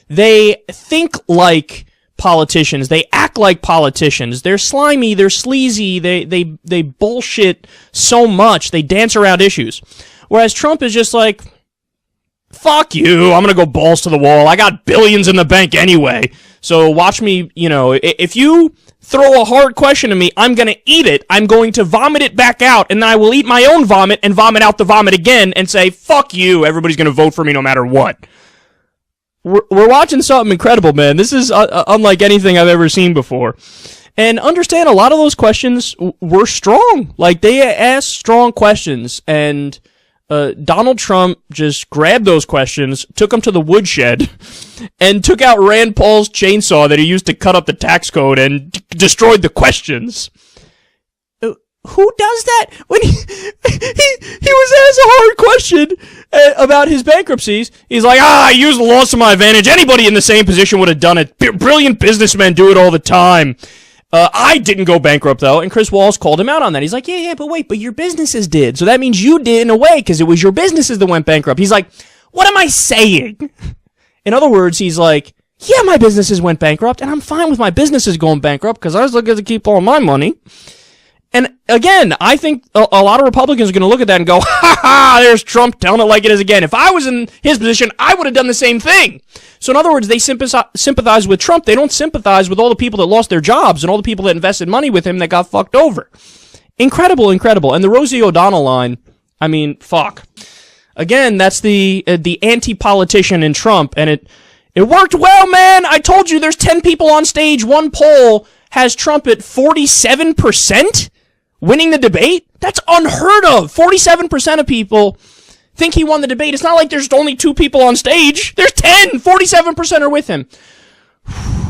they think like politicians. They act like politicians. They're slimy. They're sleazy. They bullshit so much. They dance around issues. Whereas Trump is just like, fuck you. I'm going to go balls to the wall. I got billions in the bank anyway. So watch me, if you throw a hard question to me, I'm going to eat it. I'm going to vomit it back out, and then I will eat my own vomit and vomit out the vomit again and say, fuck you. Everybody's going to vote for me no matter what. We're watching something incredible, man. This is unlike anything I've ever seen before. And understand, a lot of those questions were strong. Like, they asked strong questions, and Donald Trump just grabbed those questions, took them to the woodshed, and took out Rand Paul's chainsaw that he used to cut up the tax code and destroyed the questions. Who does that? When he was asked a hard question about his bankruptcies, he's like, I used the laws to my advantage. Anybody in the same position would have done it. Brilliant businessmen do it all the time. I didn't go bankrupt, though, and Chris Wallace called him out on that. He's like, yeah, but your businesses did. So that means you did in a way, because it was your businesses that went bankrupt. He's like, what am I saying? In other words, he's like, yeah, my businesses went bankrupt, and I'm fine with my businesses going bankrupt, because I was looking to keep all my money. And again, I think a lot of Republicans are going to look at that and go, there's Trump telling it like it is again. If I was in his position, I would have done the same thing. So in other words, they sympathize with Trump. They don't sympathize with all the people that lost their jobs and all the people that invested money with him that got fucked over. Incredible, incredible. And the Rosie O'Donnell line, I mean, fuck. Again, that's the anti-politician in Trump, and it worked well, man. I told you there's 10 people on stage. One poll has Trump at 47%? Winning the debate? That's unheard of. 47% of people think he won the debate. It's not like there's only 2 people on stage. There's 10. 47% are with him.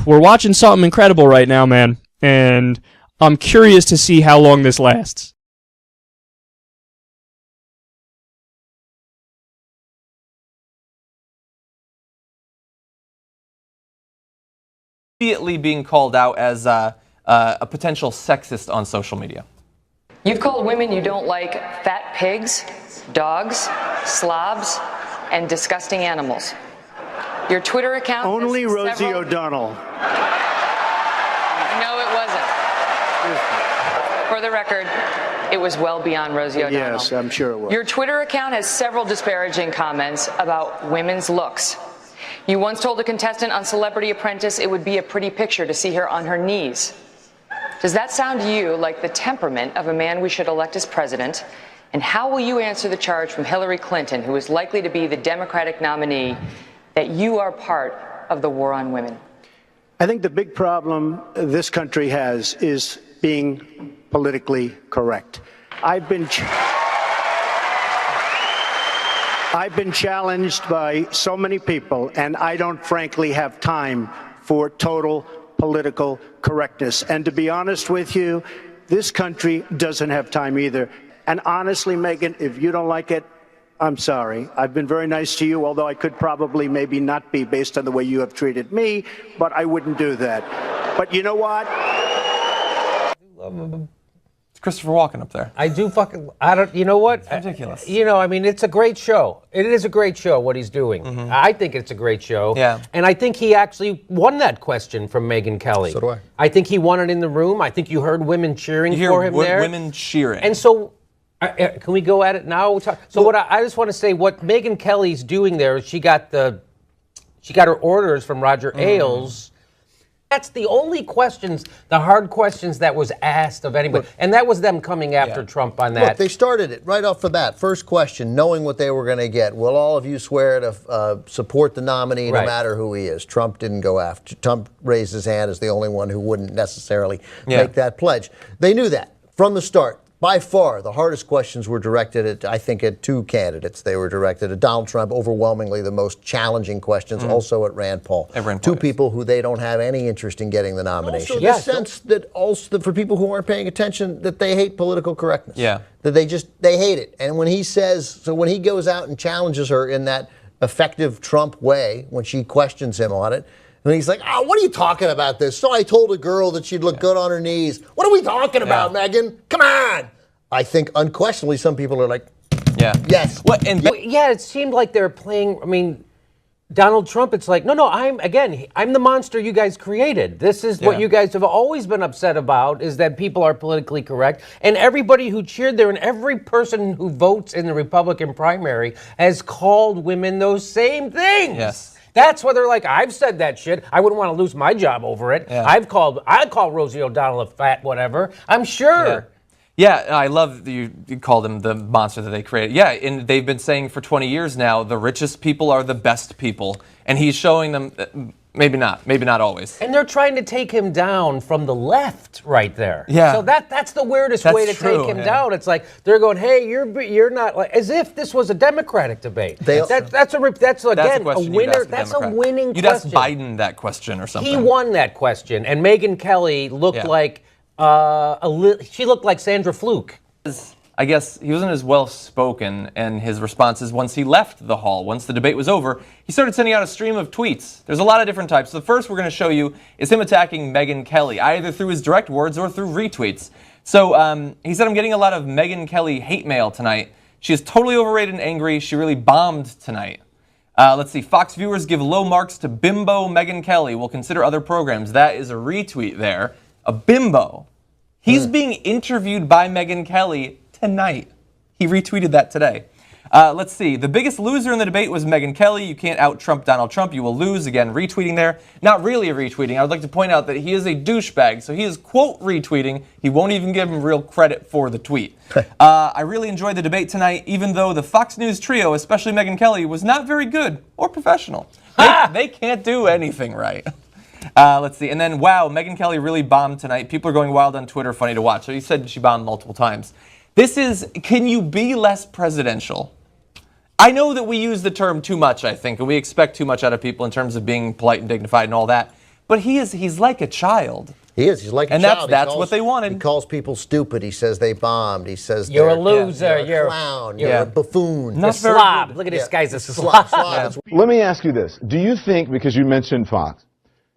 We're watching something incredible right now, man. And I'm curious to see how long this lasts. Immediately being called out as a potential sexist on social media. You've called women you don't like fat pigs, dogs, slobs, and disgusting animals. Your Twitter account... Only Rosie O'Donnell. No, it wasn't. For the record, it was well beyond Rosie O'Donnell. Yes, I'm sure it was. Your Twitter account has several disparaging comments about women's looks. You once told a contestant on Celebrity Apprentice it would be a pretty picture to see her on her knees. Does that sound to you like the temperament of a man we should elect as president? And how will you answer the charge from Hillary Clinton, who is likely to be the Democratic nominee, that you are part of the war on women? I think the big problem this country has is being politically correct. I've been challenged by so many people, and I don't frankly have time for total political correctness. And to be honest with you, this country doesn't have time either. And honestly, Megyn, if you don't like it, I'm sorry. I've been very nice to you, although I could probably maybe not be based on the way you have treated me, but I wouldn't do that. But you know what? It's Christopher Walken up there. I do fucking. I don't. You know what? It's ridiculous. You know, I mean, it's a great show. It is a great show. What he's doing. I think it's a great show. Yeah. And I think he actually won that question from Megyn Kelly. So do I. I think he won it in the room. I think you heard women cheering You hear for him there. women cheering. And so, can we go at it now? So what I just want to say, what Megyn Kelly's doing there is she got her orders from Roger Ailes. That's the only questions, the hard questions that was asked of anybody. And that was them coming after Trump on that. Look, they started it right off the bat. First question, knowing what they were going to get. Will all of you swear to support the nominee no matter who he is? Trump didn't go after. Trump raised his hand as the only one who wouldn't necessarily make that pledge. They knew that from the start. By far, the hardest questions were directed at, I think, at two candidates. They were directed at Donald Trump, overwhelmingly the most challenging questions, also at Rand Paul. Two people who they don't have any interest in getting the nomination. Also the sense that also, for people who aren't paying attention, that they hate political correctness. Yeah. That they hate it. And when he goes out and challenges her in that effective Trump way, when she questions him on it, and he's like, oh, what are you talking about this? So I told a girl that she'd look good on her knees. What are we talking about, Megyn? Come on. I think unquestionably some people are like, yes. Yeah, it seemed like they were playing, I mean, Donald Trump, it's like, no, I'm the monster you guys created. This is what you guys have always been upset about, is that people are politically correct. And everybody who cheered there and every person who votes in the Republican primary has called women those same things. Yes. That's why they're like, I've said that shit. I wouldn't want to lose my job over it. Yeah. I'd call Rosie O'Donnell a fat whatever. I'm sure. Yeah, I love that you called him the monster that they created. Yeah, and they've been saying for 20 years now, the richest people are the best people. And he's showing them that maybe not always. And they're trying to take him down from the left right there. Yeah. So that's the weirdest way to take him down. It's like they're going, hey, you're not, like, as if this was a Democratic debate. That's again a winner. That's a winning You'd question. ask Biden that question or something. He won that question, and Megyn Kelly looked like she looked like Sandra Fluke. I guess he wasn't as well spoken, and his responses once he left the hall, once the debate was over, he started sending out a stream of tweets. There's a lot of different types. The first we're going to show you is him attacking Megyn Kelly, either through his direct words or through retweets. So he said, I'm getting a lot of Megyn Kelly hate mail tonight. She is totally overrated and angry. She really bombed tonight. Let's see. Fox viewers give low marks to bimbo Megyn Kelly. We'll consider other programs. That is a retweet there. A bimbo. He's being interviewed by Megyn Kelly tonight. He retweeted that today. Let's see. The biggest loser in the debate was Megyn Kelly. You can't out-Trump Donald Trump. You will lose. Again, retweeting there. Not really a retweeting. I would like to point out that he is a douchebag. So he is, quote, retweeting. He won't even give him real credit for the tweet. I really enjoyed the debate tonight, even though the Fox News trio, especially Megyn Kelly, was not very good or professional. They can't do anything right. Let's see. And then, wow, Megyn Kelly really bombed tonight. People are going wild on Twitter. Funny to watch. So he said she bombed multiple times. This is, can you be less presidential? I know that we use the term too much, I think, and we expect too much out of people in terms of being polite and dignified and all that. But he's like a child. He is. He's like a child. And that's what they wanted. He calls people stupid. He says they bombed. He says you're a loser. You're a clown. You're a buffoon. You're a slob. Look at this guy's a slob. Let me ask you this. Do you think, because you mentioned Fox,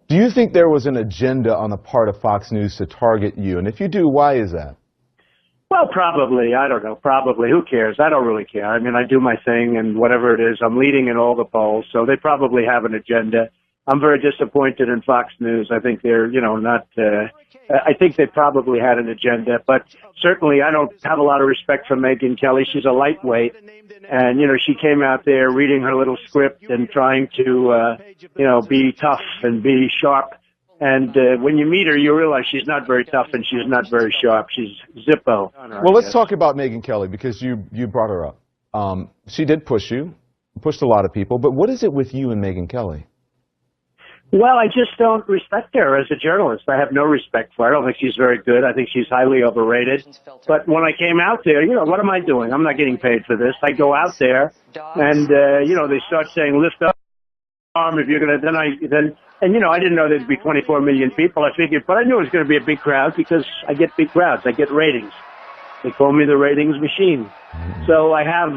do you think there was an agenda on the part of Fox News to target you? And if you do, why is that? Well, probably. I don't know. Probably. Who cares? I don't really care. I mean, I do my thing, and whatever it is, I'm leading in all the polls, so they probably have an agenda. I'm very disappointed in Fox News. I think they're, not, I think they probably had an agenda, but certainly I don't have a lot of respect for Megyn Kelly. She's a lightweight, and, she came out there reading her little script and trying to, be tough and be sharp. And when you meet her, you realize she's not very tough and she's not very sharp. She's Zippo. Well, let's talk about Megyn Kelly, because you brought her up. She did push you, pushed a lot of people, but what is it with you and Megyn Kelly? Well, I just don't respect her as a journalist. I have no respect for her. I don't think she's very good. I think she's highly overrated. But when I came out there, what am I doing? I'm not getting paid for this. I go out there and, they start saying, lift up arm if you're going to, I didn't know there'd be 24 million people. I figured, but I knew it was going to be a big crowd because I get big crowds. I get ratings. They call me the ratings machine. So I have,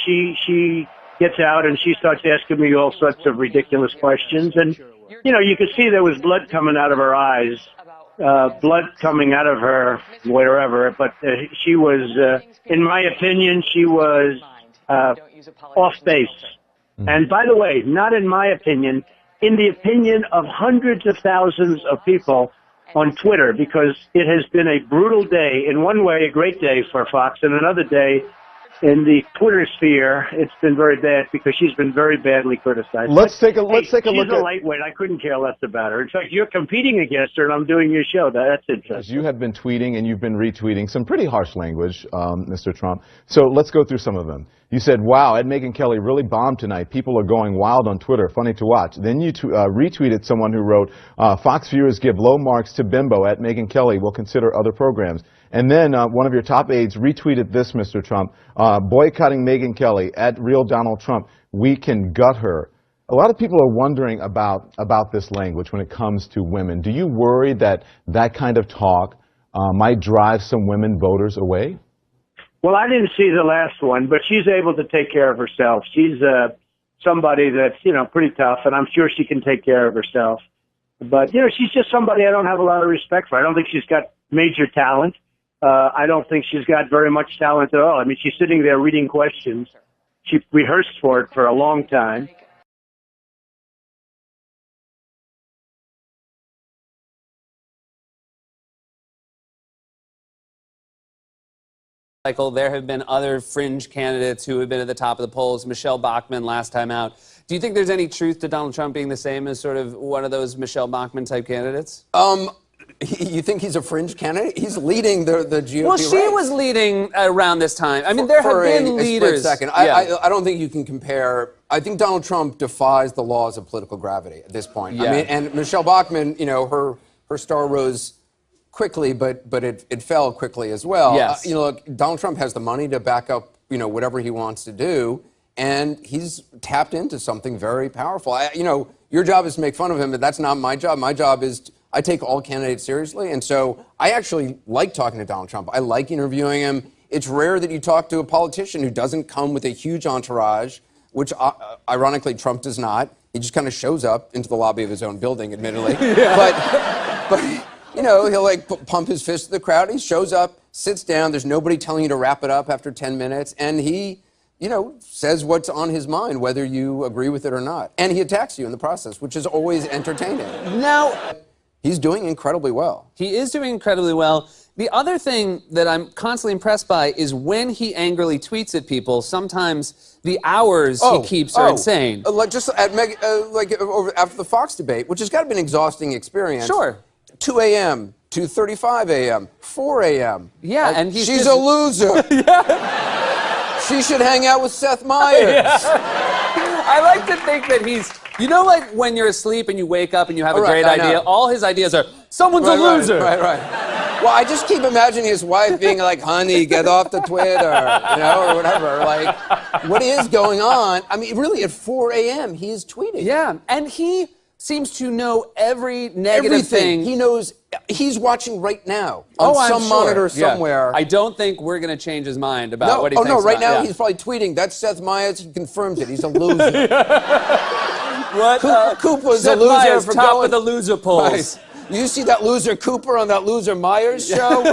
she gets out and she starts asking me all sorts of ridiculous questions. And, you could see there was blood coming out of her eyes. blood coming out of her wherever, but she was, in my opinion, she was off base. And by the way, not in my opinion, in the opinion of hundreds of thousands of people on Twitter, because it has been a brutal day. In one way, a great day for Fox, and another day in the Twitter sphere, it's been very bad because she's been very badly criticized. Let's take a look She's a lightweight. I couldn't care less about her. In fact, you're competing against her, and I'm doing your show. That's interesting. You have been tweeting and you've been retweeting some pretty harsh language, Mr. Trump. So let's go through some of them. You said, wow, Ed Megyn Kelly really bombed tonight. People are going wild on Twitter. Funny to watch. Then you retweeted someone who wrote, Fox viewers give low marks to Bimbo at Megyn Kelly. Will consider other programs. And then one of your top aides retweeted this, Mr. Trump, boycotting Megyn Kelly at Real Donald Trump. We can gut her. A lot of people are wondering about this language when it comes to women. Do you worry that that kind of talk might drive some women voters away? Well, I didn't see the last one, but she's able to take care of herself. She's somebody that's, pretty tough, and I'm sure she can take care of herself. But, she's just somebody I don't have a lot of respect for. I don't think she's got major talent. I don't think she's got very much talent at all. I mean, she's sitting there reading questions. She rehearsed for it for a long time. There have been other fringe candidates who have been at the top of the polls. Michelle Bachmann last time out. Do you think there's any truth to Donald Trump being the same as sort of one of those Michelle Bachmann type candidates? You think he's a fringe candidate? He's leading the GOP Well, she race. was leading around this time. I mean, there have been leaders. A split second. Yeah. I don't think you can compare. I think Donald Trump defies the laws of political gravity at this point. Yeah. I mean, and Michelle Bachmann, her star rose quickly, but it fell quickly as well. Yes. Look, Donald Trump has the money to back up, whatever he wants to do, and he's tapped into something very powerful. Your job is to make fun of him, but that's not my job. My job is I take all candidates seriously, and so I actually like talking to Donald Trump. I like interviewing him. It's rare that you talk to a politician who doesn't come with a huge entourage, which ironically Trump does not. He just kind of shows up into the lobby of his own building, admittedly. But he'll pump his fist at the crowd. He shows up, sits down. There's nobody telling you to wrap it up after 10 minutes. And he, says what's on his mind, whether you agree with it or not. And he attacks you in the process, which is always entertaining. Now, he's doing incredibly well. He is doing incredibly well. The other thing that I'm constantly impressed by is when he angrily tweets at people, sometimes the hours he keeps are insane. Just at after the Fox debate, which has got to be an exhausting experience. Sure. 2 a.m., 2:35 a.m., 4 a.m. Yeah, and she's a loser. Yeah. She should hang out with Seth Meyers. Yeah. I like to think that he's, like when you're asleep and you wake up and you have a great idea, all his ideas are, someone's a loser. Right. Well, I just keep imagining his wife being like, honey, get off the Twitter, or whatever. Like, what is going on? I mean, really, at 4 a.m., he is tweeting. Yeah, and he seems to know every negative thing. He knows. He's watching right now on some monitor somewhere. I don't think we're going to change his mind about what he thinks. Right now he's probably tweeting, that's Seth Meyers. He confirms it. He's a loser. Cooper's a loser Meyers, for top going of the loser polls. Right. You see that loser Cooper on that loser Meyers show?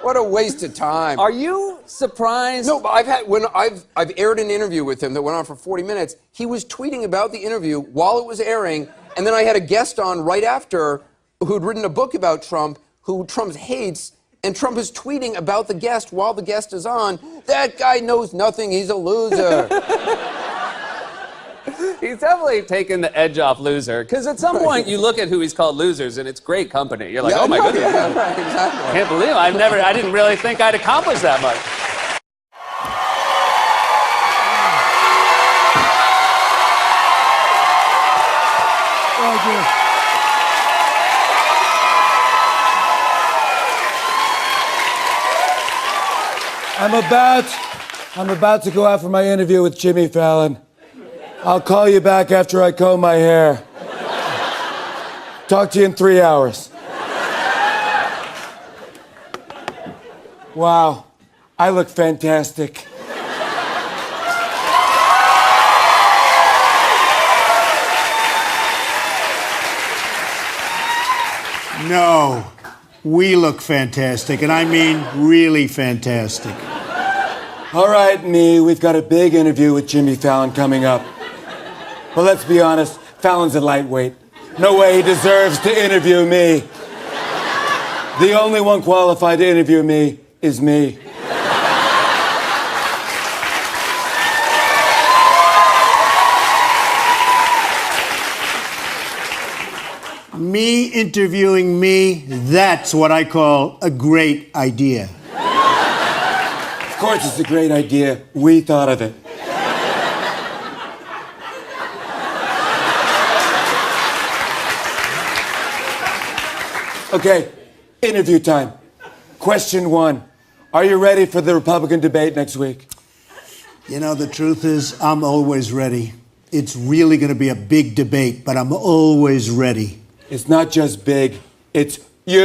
What a waste of time. Are you surprised? No, but I've aired an interview with him that went on for 40 minutes. He was tweeting about the interview while it was airing, and then I had a guest on right after who'd written a book about Trump, who Trump hates, and Trump is tweeting about the guest while the guest is on. That guy knows nothing. He's a loser. He's definitely taken the edge off loser, because at some point you look at who he's called losers, and it's great company. You're like, oh my goodness. Yeah, right, exactly. I can't believe it. I didn't really think I'd accomplish that much. I'm about to go out for my interview with Jimmy Fallon. I'll call you back after I comb my hair. Talk to you in 3 hours. Wow, I look fantastic. No, we look fantastic, and I mean really fantastic. All right, we've got a big interview with Jimmy Fallon coming up. But let's be honest, Fallon's a lightweight. No way he deserves to interview me. The only one qualified to interview me is me. Me interviewing me, that's what I call a great idea. Of course it's a great idea. We thought of it. Okay, interview time. Question 1. Are you ready for the Republican debate next week? You know, the truth is, I'm always ready. It's really going to be a big debate, but I'm always ready. It's not just big, it's huge!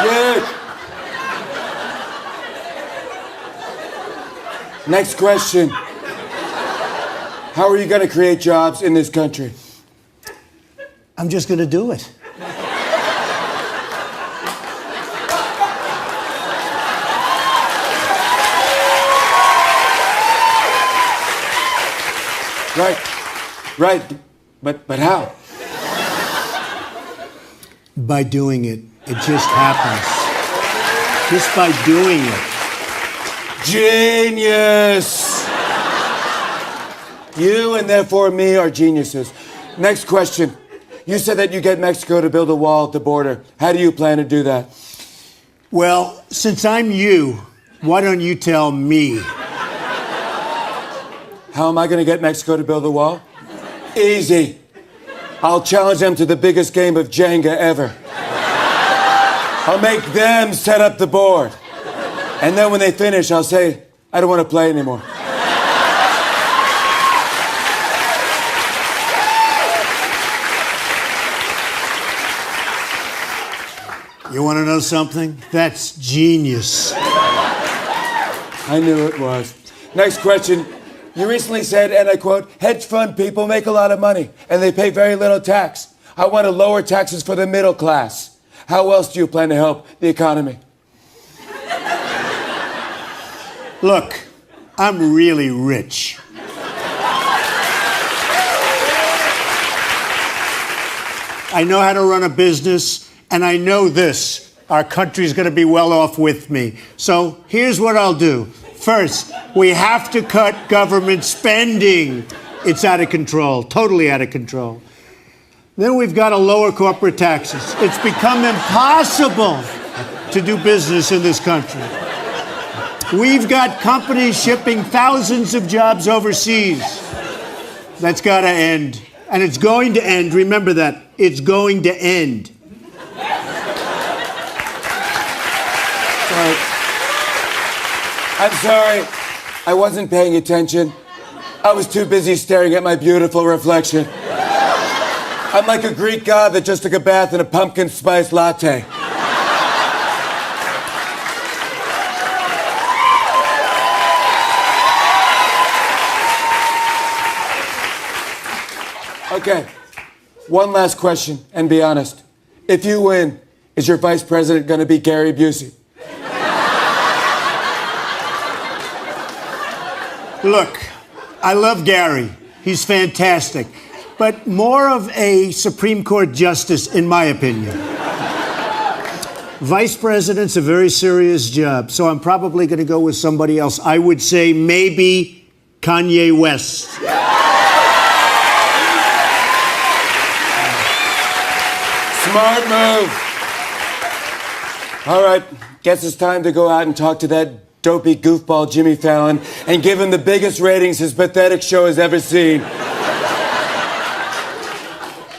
Huge! Next question. How are you going to create jobs in this country? I'm just going to do it. Right. But how? By doing it. It just happens. Just by doing it. Genius! You and therefore me are geniuses. Next question. You said that you get Mexico to build a wall at the border. How do you plan to do that? Well, since I'm you, why don't you tell me? How am I going to get Mexico to build a wall? Easy. I'll challenge them to the biggest game of Jenga ever. I'll make them set up the board. And then when they finish, I'll say, I don't want to play anymore. You want to know something? That's genius. I knew it was. Next question. You recently said, and I quote, hedge fund people make a lot of money and they pay very little tax. I want to lower taxes for the middle class. How else do you plan to help the economy? Look, I'm really rich. I know how to run a business, and I know this. Our country's going to be well off with me. So here's what I'll do. First, we have to cut government spending. It's out of control, totally out of control. Then we've got to lower corporate taxes. It's become impossible to do business in this country. We've got companies shipping thousands of jobs overseas. That's got to end. And it's going to end. Remember that. It's going to end. I'm sorry. I wasn't paying attention. I was too busy staring at my beautiful reflection. I'm like a Greek god that just took a bath in a pumpkin spice latte. Okay, one last question, and be honest. If you win, is your vice president going to be Gary Busey? Look, I love Gary. He's fantastic. But more of a Supreme Court justice, in my opinion. Vice president's a very serious job, so I'm probably going to go with somebody else. I would say maybe Kanye West. Smart move. All right, guess it's time to go out and talk to that dopey goofball Jimmy Fallon and give him the biggest ratings his pathetic show has ever seen.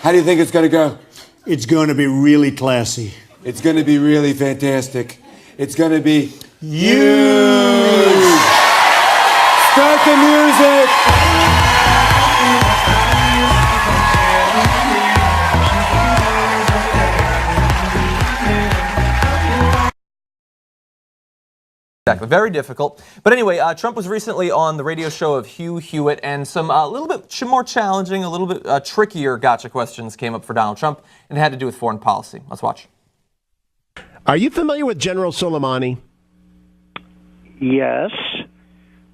How do you think it's going to go? It's going to be really classy. It's going to be really fantastic. It's going to be huge. Start the music. Exactly. Very difficult. But anyway, Trump was recently on the radio show of Hugh Hewitt, and some a little bit more challenging, a little bit trickier gotcha questions came up for Donald Trump, and it had to do with foreign policy. Let's watch. Are you familiar with General Soleimani? Yes.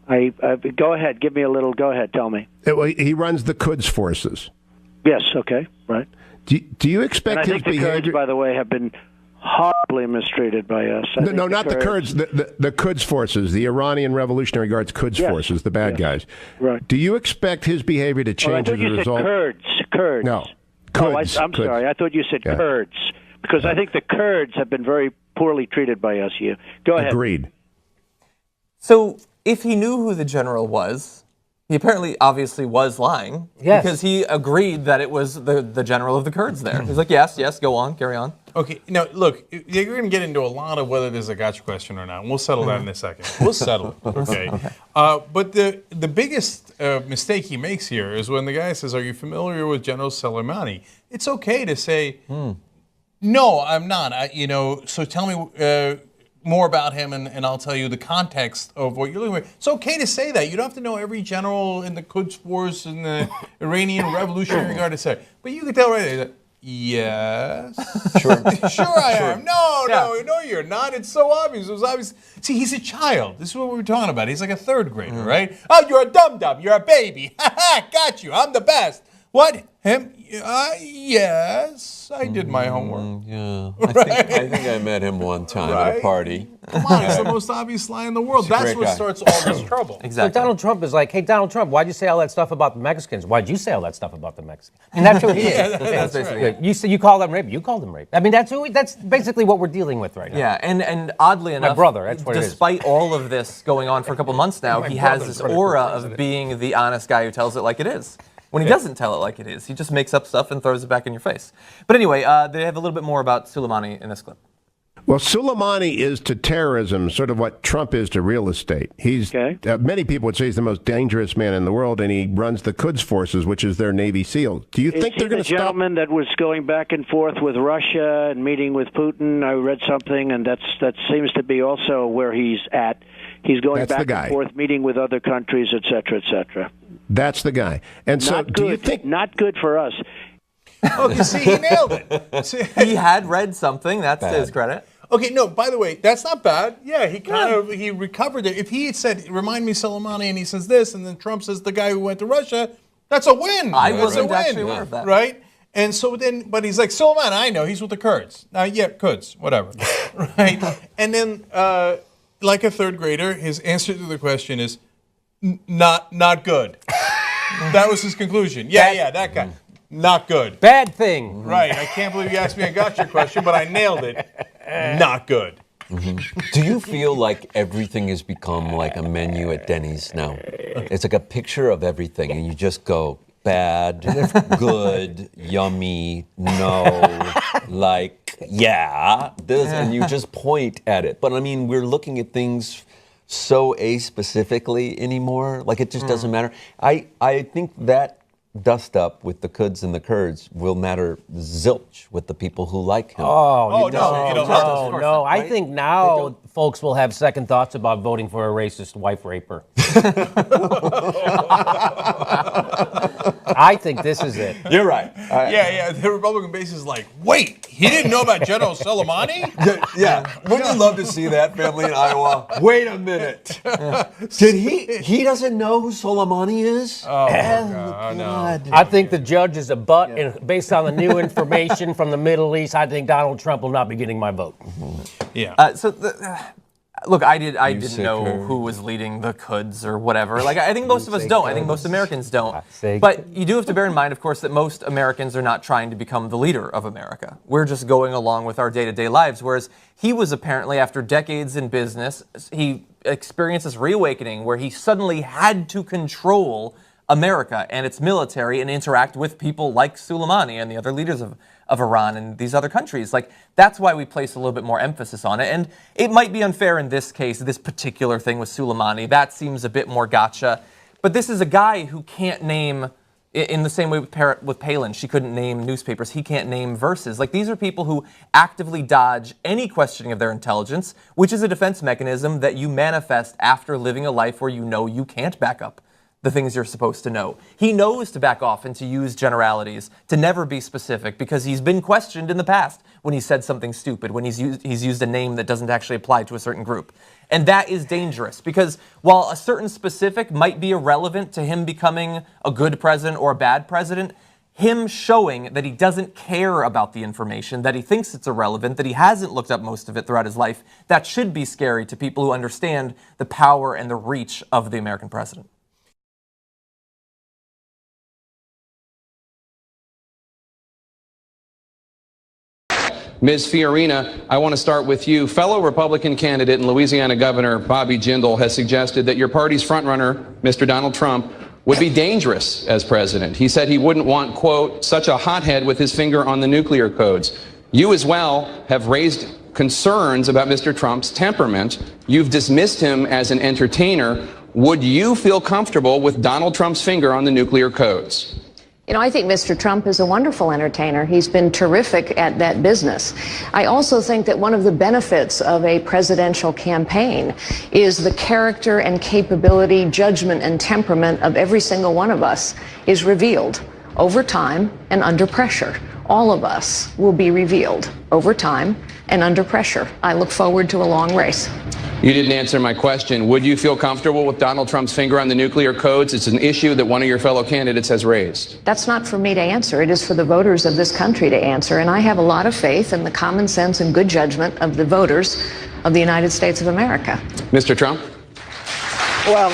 I go ahead. Give me a little. Go ahead. Tell me. He runs the Quds forces. Yes. Okay. Right. Do you expect and I his think the behavior? Kurds, by the way, have been horribly mistreated by us. No, not the Kurds. The Quds forces, the Iranian Revolutionary Guard's Quds forces, the bad guys. Right. Do you expect his behavior to change as a result? Kurds. No. Kurds. I'm sorry. I thought you said Kurds because I think the Kurds have been very poorly treated by us here. Go ahead. Agreed. So, if he knew who the general was, he apparently obviously was lying. Yes. Because he agreed that it was the general of the Kurds there. He's like, yes, go on, carry on. Okay, now look, you're going to get into a lot of whether there's a gotcha question or not. And we'll settle that in a second. We'll settle it, okay? But the biggest mistake he makes here is when the guy says, are you familiar with General Soleimani? It's okay to say, no, I'm not. So tell me more about him, and I'll tell you the context of what you're looking for. It's okay to say that. You don't have to know every general in the Quds Force and the Iranian Revolutionary Guard to say. But you can tell right there, yes. Sure. Sure I am. No, you're not. It's so obvious. It was obvious. See, he's a child. This is what we were talking about. He's like a third grader, right? Oh, you're a dum-dum. You're a baby. Ha ha, got you. I'm the best. What? Him? Yes, I did my homework. Yeah, I think I met him one time at a party. Come on, it's the most obvious lie in the world. That's what starts all this trouble. Exactly. So Donald Trump is like, hey, Donald Trump, why'd you say all that stuff about the Mexicans? Why'd you say all that stuff about the Mexicans? And that's who he is. That's basically it. You call them rape. You called them rape. I mean, that's basically what we're dealing with right now. Yeah, and oddly enough, my brother, that's what despite all of this going on for a couple months now, he has this aura of being the honest guy who tells it like it is. When he doesn't tell it like it is, he just makes up stuff and throws it back in your face. But anyway, they have a little bit more about Soleimani in this clip. Well, Soleimani is to terrorism sort of what Trump is to real estate. He's many people would say he's the most dangerous man in the world, and he runs the Quds forces, which is their Navy SEALs. Do you think they're going to stop? The gentleman that was going back and forth with Russia and meeting with Putin, I read something, and that seems to be also where he's at. He's going back and forth, meeting with other countries, et cetera, et cetera. That's the guy. And so, do you think not good for us? Oh, you see, he nailed it. He had read something. That's to his credit. Okay, no, by the way, that's not bad. Yeah, he recovered it. If he had said, remind me Soleimani, and he says this, and then Trump says the guy who went to Russia, that's a win. I wasn't actually aware of that. Right? And so then, but he's like, Soleimani, I know, he's with the Kurds. Kurds, whatever. Right? And then, like a third grader, his answer to the question is, not good. That was his conclusion. Yeah, that guy. Not good. Bad thing. Right. I can't believe you asked me a gotcha question, but I nailed it. Not good. Do you feel like everything has become like a menu at Denny's now? It's like a picture of everything, and you just go bad, good, yummy, no, like, yeah, this, and you just point at it. But I mean, we're looking at things so a-specifically anymore. Like, it just doesn't matter. I think that dust up with the Quds and the Kurds will matter zilch with the people who like him. No. I think now folks will have second thoughts about voting for a racist wife raper. I think this is it. You're right. Yeah. The Republican base is like, wait, he didn't know about General Soleimani? Yeah. Wouldn't you love to see that family in Iowa? Wait a minute. Did he doesn't know who Soleimani is? Oh, God, no. I think the judge is a butt, and based on the new information from the Middle East, I think Donald Trump will not be getting my vote. Yeah. Look, I didn't know who was leading the Quds or whatever. Like, I think most of us don't. I think most Americans don't. But you do have to bear in mind, of course, that most Americans are not trying to become the leader of America. We're just going along with our day-to-day lives, whereas he was apparently, after decades in business, he experienced this reawakening where he suddenly had to control America and its military and interact with people like Soleimani and the other leaders of Iran and these other countries. Like, that's why we place a little bit more emphasis on it. And it might be unfair in this case, this particular thing with Soleimani. That seems a bit more gotcha. But this is a guy who can't name, In the same way with Palin, she couldn't name newspapers. He can't name verses. Like, these are people who actively dodge any questioning of their intelligence, which is a defense mechanism that you manifest after living a life where you know you can't back up the things you're supposed to know. He knows to back off and to use generalities, to never be specific, because he's been questioned in the past when he said something stupid, when he's used a name that doesn't actually apply to a certain group. And that is dangerous, because while a certain specific might be irrelevant to him becoming a good president or a bad president, him showing that he doesn't care about the information, that he thinks it's irrelevant, that he hasn't looked up most of it throughout his life, that should be scary to people who understand the power and the reach of the American president. Ms. Fiorina, I want to start with you. Fellow Republican candidate and Louisiana Governor Bobby Jindal has suggested that your party's frontrunner, Mr. Donald Trump, would be dangerous as president. He said he wouldn't want, quote, such a hothead with his finger on the nuclear codes. You as well have raised concerns about Mr. Trump's temperament. You've dismissed him as an entertainer. Would you feel comfortable with Donald Trump's finger on the nuclear codes? You know, I think Mr. Trump is a wonderful entertainer. He's been terrific at that business. I also think that one of the benefits of a presidential campaign is the character and capability, judgment and temperament of every single one of us is revealed over time and under pressure. All of us will be revealed over time and under pressure. I look forward to a long race. You didn't answer my question. Would you feel comfortable with Donald Trump's finger on the nuclear codes? It's an issue that one of your fellow candidates has raised. That's not for me to answer. It is for the voters of this country to answer. And I have a lot of faith in the common sense and good judgment of the voters of the United States of America. Mr. Trump? Well,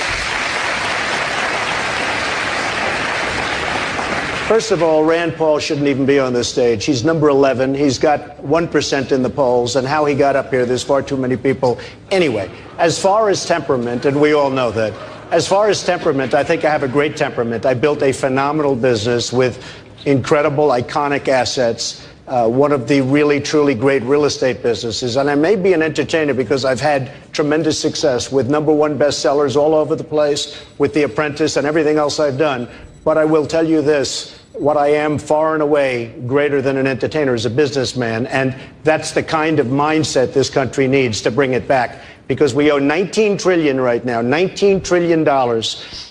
first of all, Rand Paul shouldn't even be on this stage. He's number 11. He's got 1% in the polls, and how he got up here, there's far too many people. Anyway, as far as temperament, and we all know that, as far as temperament, I think I have a great temperament. I built a phenomenal business with incredible, iconic assets, one of the really, truly great real estate businesses. And I may be an entertainer because I've had tremendous success with #1 bestsellers all over the place, with The Apprentice and everything else I've done. But I will tell you this, what I am far and away greater than an entertainer is a businessman. And that's the kind of mindset this country needs to bring it back. Because we owe $19 trillion right now, $19 trillion.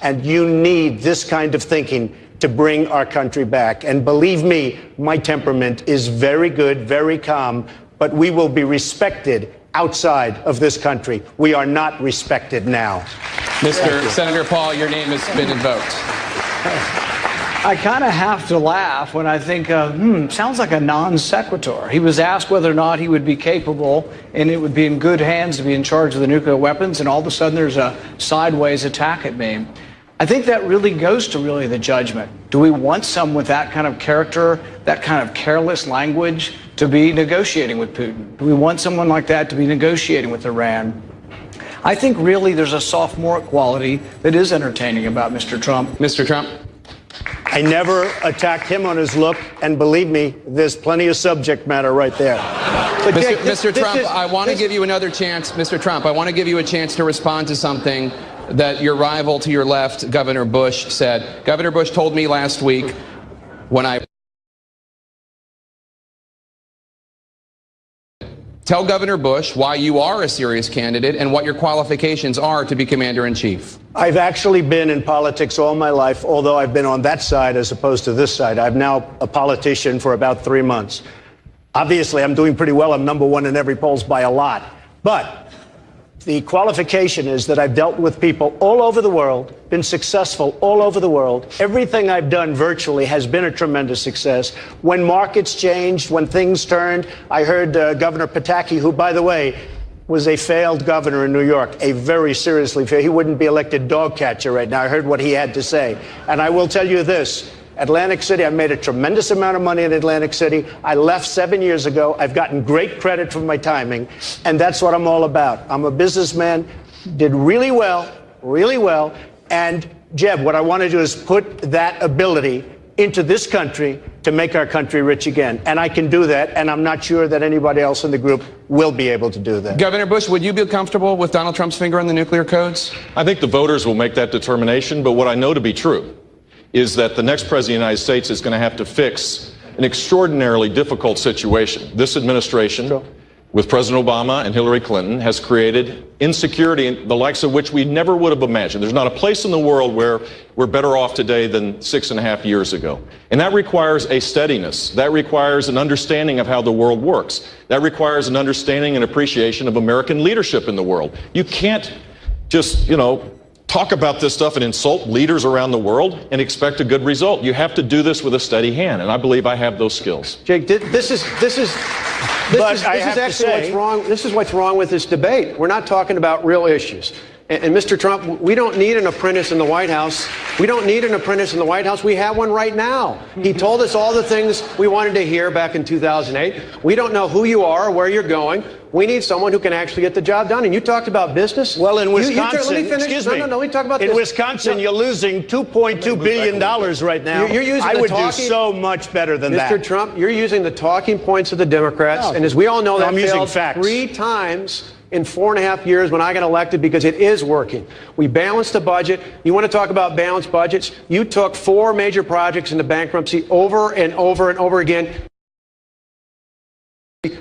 And you need this kind of thinking to bring our country back. And believe me, my temperament is very good, very calm, but we will be respected outside of this country. We are not respected now. Mr. Senator Paul, your name has been invoked. I kind of have to laugh when I think, sounds like a non sequitur. He was asked whether or not he would be capable and it would be in good hands to be in charge of the nuclear weapons, and all of a sudden there's a sideways attack at me. I think that really goes to really the judgment. Do we want someone with that kind of character, that kind of careless language to be negotiating with Putin? Do we want someone like that to be negotiating with Iran? I think really there's a sophomoric quality that is entertaining about Mr. Trump. Mr. Trump? I never attacked him on his look, and believe me, there's plenty of subject matter right there. But Mr. Trump, I want to give you another chance. Mr. Trump, I want to give you a chance to respond to something that your rival to your left, Governor Bush, said. Governor Bush told me last week when I... Tell Governor Bush why you are a serious candidate and what your qualifications are to be commander-in-chief. I've actually been in politics all my life, although I've been on that side as opposed to this side. I'm now a politician for about 3 months. Obviously, I'm doing pretty well. I'm #1 in every polls by a lot. But the qualification is that I've dealt with people all over the world, been successful all over the world. Everything I've done virtually has been a tremendous success. When markets changed, when things turned, I heard Governor Pataki, who, by the way, was a failed governor in New York, a very seriously failed. He wouldn't be elected dog catcher right now. I heard what he had to say. And I will tell you this. Atlantic City, I made a tremendous amount of money in Atlantic City. I left 7 years ago. I've gotten great credit for my timing, and that's what I'm all about. I'm a businessman, did really well, and Jeb, what I want to do is put that ability into this country to make our country rich again, and I can do that, and I'm not sure that anybody else in the group will be able to do that. Governor Bush, would you be comfortable with Donald Trump's finger on the nuclear codes? I think the voters will make that determination, but what I know to be true is that the next president of the United States is going to have to fix an extraordinarily difficult situation. This administration, with President Obama and Hillary Clinton, has created insecurity, the likes of which we never would have imagined. There's not a place in the world where we're better off today than 6.5 years ago. And that requires a steadiness. That requires an understanding of how the world works. That requires an understanding and appreciation of American leadership in the world. You can't just, talk about this stuff and insult leaders around the world and expect a good result. You have to do this with a steady hand, and I believe I have those skills. Jake, this is actually what's wrong. This is what's wrong with this debate. We're not talking about real issues. And Mr. Trump, we don't need an apprentice in the White House. We don't need an apprentice in the White House. We have one right now. He told us all the things we wanted to hear back in 2008. We don't know who you are or where you're going. We need someone who can actually get the job done. And you talked about business. Well, in Wisconsin, let me finish. excuse me. No, let me talk about this. In Wisconsin, you're losing $2.2 billion right now. You're using I would do so much better than that. Mr. Trump, you're using the talking points of the Democrats. And as we all know, that I'm using failed facts. 3 times in 4.5 years when I got elected, because it is working. We balanced the budget. You want to talk about balanced budgets? You took 4 major projects into bankruptcy over and over and over again.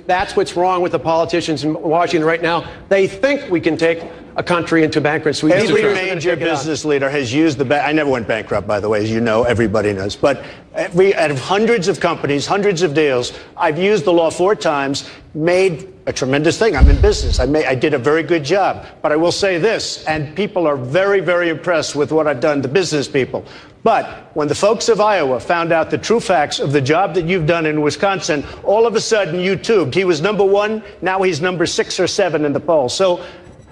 That's what's wrong with the politicians in Washington right now. They think we can take a country into bankruptcy. Every major business leader has used I never went bankrupt, by the way, as you know, everybody knows. But out of hundreds of companies, hundreds of deals, I've used the law 4 times, made a tremendous thing. I'm in business. I did a very good job. But I will say this, and people are very, very impressed with what I've done, the business people. But when the folks of Iowa found out the true facts of the job that you've done in Wisconsin, all of a sudden you tubed. He was number 1. Now he's number 6 or 7 in the polls. So,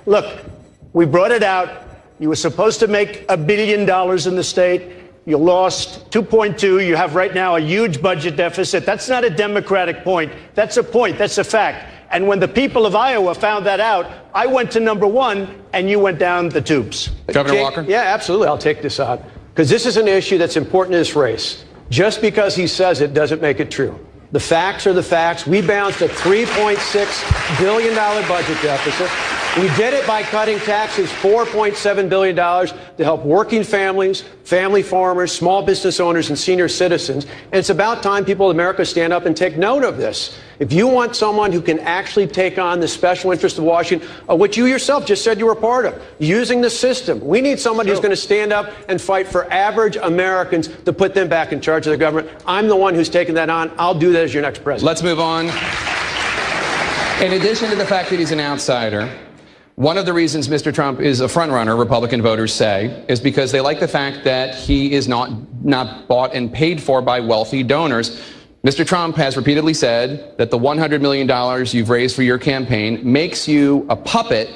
look, we brought it out. You were supposed to make $1 billion in the state. You lost 2.2. You have right now a huge budget deficit. That's not a Democratic point. That's a point. That's a fact. And when the people of Iowa found that out, I went to number 1, and you went down the tubes. Governor Walker? Yeah, absolutely. I'll take this on. Because this is an issue that's important in this race. Just because he says it doesn't make it true. The facts are the facts. We balanced a $3.6 billion budget deficit. We did it by cutting taxes $4.7 billion to help working families, family farmers, small business owners, and senior citizens. And it's about time people in America stand up and take note of this. If you want someone who can actually take on the special interest of Washington, which you yourself just said you were part of, using the system, we need somebody who's going to stand up and fight for average Americans to put them back in charge of the government. I'm the one who's taking that on. I'll do that as your next president. Let's move on. In addition to the fact that he's an outsider, one of the reasons Mr. Trump is a frontrunner, Republican voters say, is because they like the fact that he is not bought and paid for by wealthy donors. Mr. Trump has repeatedly said that the $100 million you've raised for your campaign makes you a puppet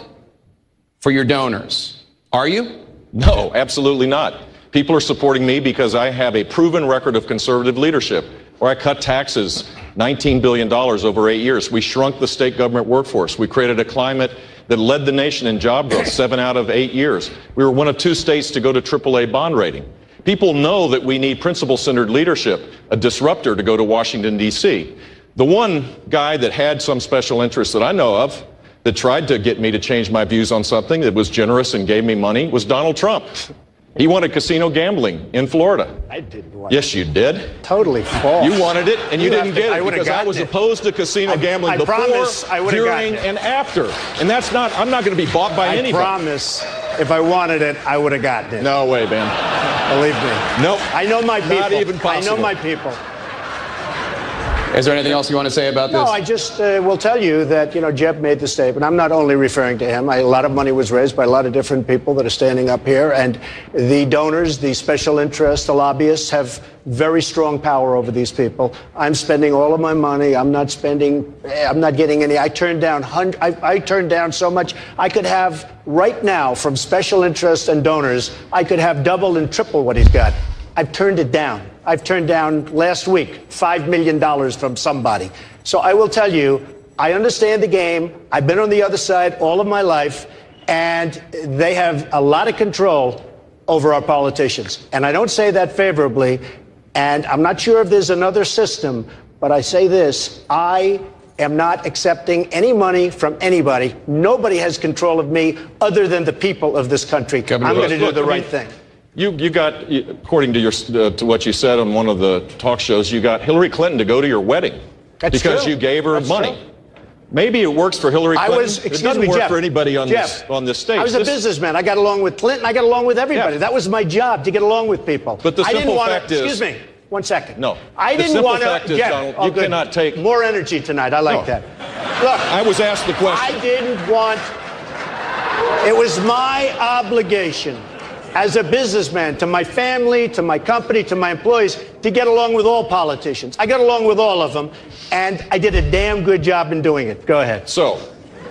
for your donors. Are you? No, absolutely not. People are supporting me because I have a proven record of conservative leadership, where I cut taxes $19 billion over 8 years. We shrunk the state government workforce. We created a climate that led the nation in job growth 7 out of 8 years. We were one of 2 states to go to AAA bond rating. People know that we need principle-centered leadership, a disruptor to go to Washington, D.C. The one guy that had some special interest that I know of that tried to get me to change my views on something that was generous and gave me money was Donald Trump. He wanted casino gambling in Florida. I didn't want it. Yes, you did. Totally false. You wanted it, and you didn't get it because I was opposed to casino gambling before, during, and after. And that's not, I'm not going to be bought by anybody. I promise, if I wanted it, I would have gotten it. No way, man. Believe me. Nope. I know my people. Not even possible. I know my people. Is there anything else you want to say about this? No, I just will tell you that, Jeb made the statement. I'm not only referring to him. A lot of money was raised by a lot of different people that are standing up here. And the donors, the special interests, the lobbyists have very strong power over these people. I'm spending all of my money. I'm not getting any. I turned down so much. I could have right now from special interests and donors, I could have double and triple what he's got. I've turned it down. I've turned down last week $5 million from somebody. So I will tell you, I understand the game. I've been on the other side all of my life, and they have a lot of control over our politicians. And I don't say that favorably, and I'm not sure if there's another system, but I say this, I am not accepting any money from anybody. Nobody has control of me other than the people of this country. I'm going to do the right thing. You got, according to your to what you said on one of the talk shows, you got Hillary Clinton to go to your wedding because true. you gave her That's money. true. Maybe it works for Hillary Clinton. It doesn't work Jeff, for anybody on Jeff, this stage. I was a businessman. I got along with Clinton. I got along with everybody. Yeah. That was my job, to get along with people. But the I didn't simple want fact to. is, Excuse me. 1 second. No. I The didn't simple want to. fact is, Donald, you cannot take more energy tonight. I like No. that. Look, I was asked the question. I didn't want. It was my obligation as a businessman to my family, to my company, to my employees, to get along with all politicians. I got along with all of them, and I did a damn good job in doing it. Go ahead. So,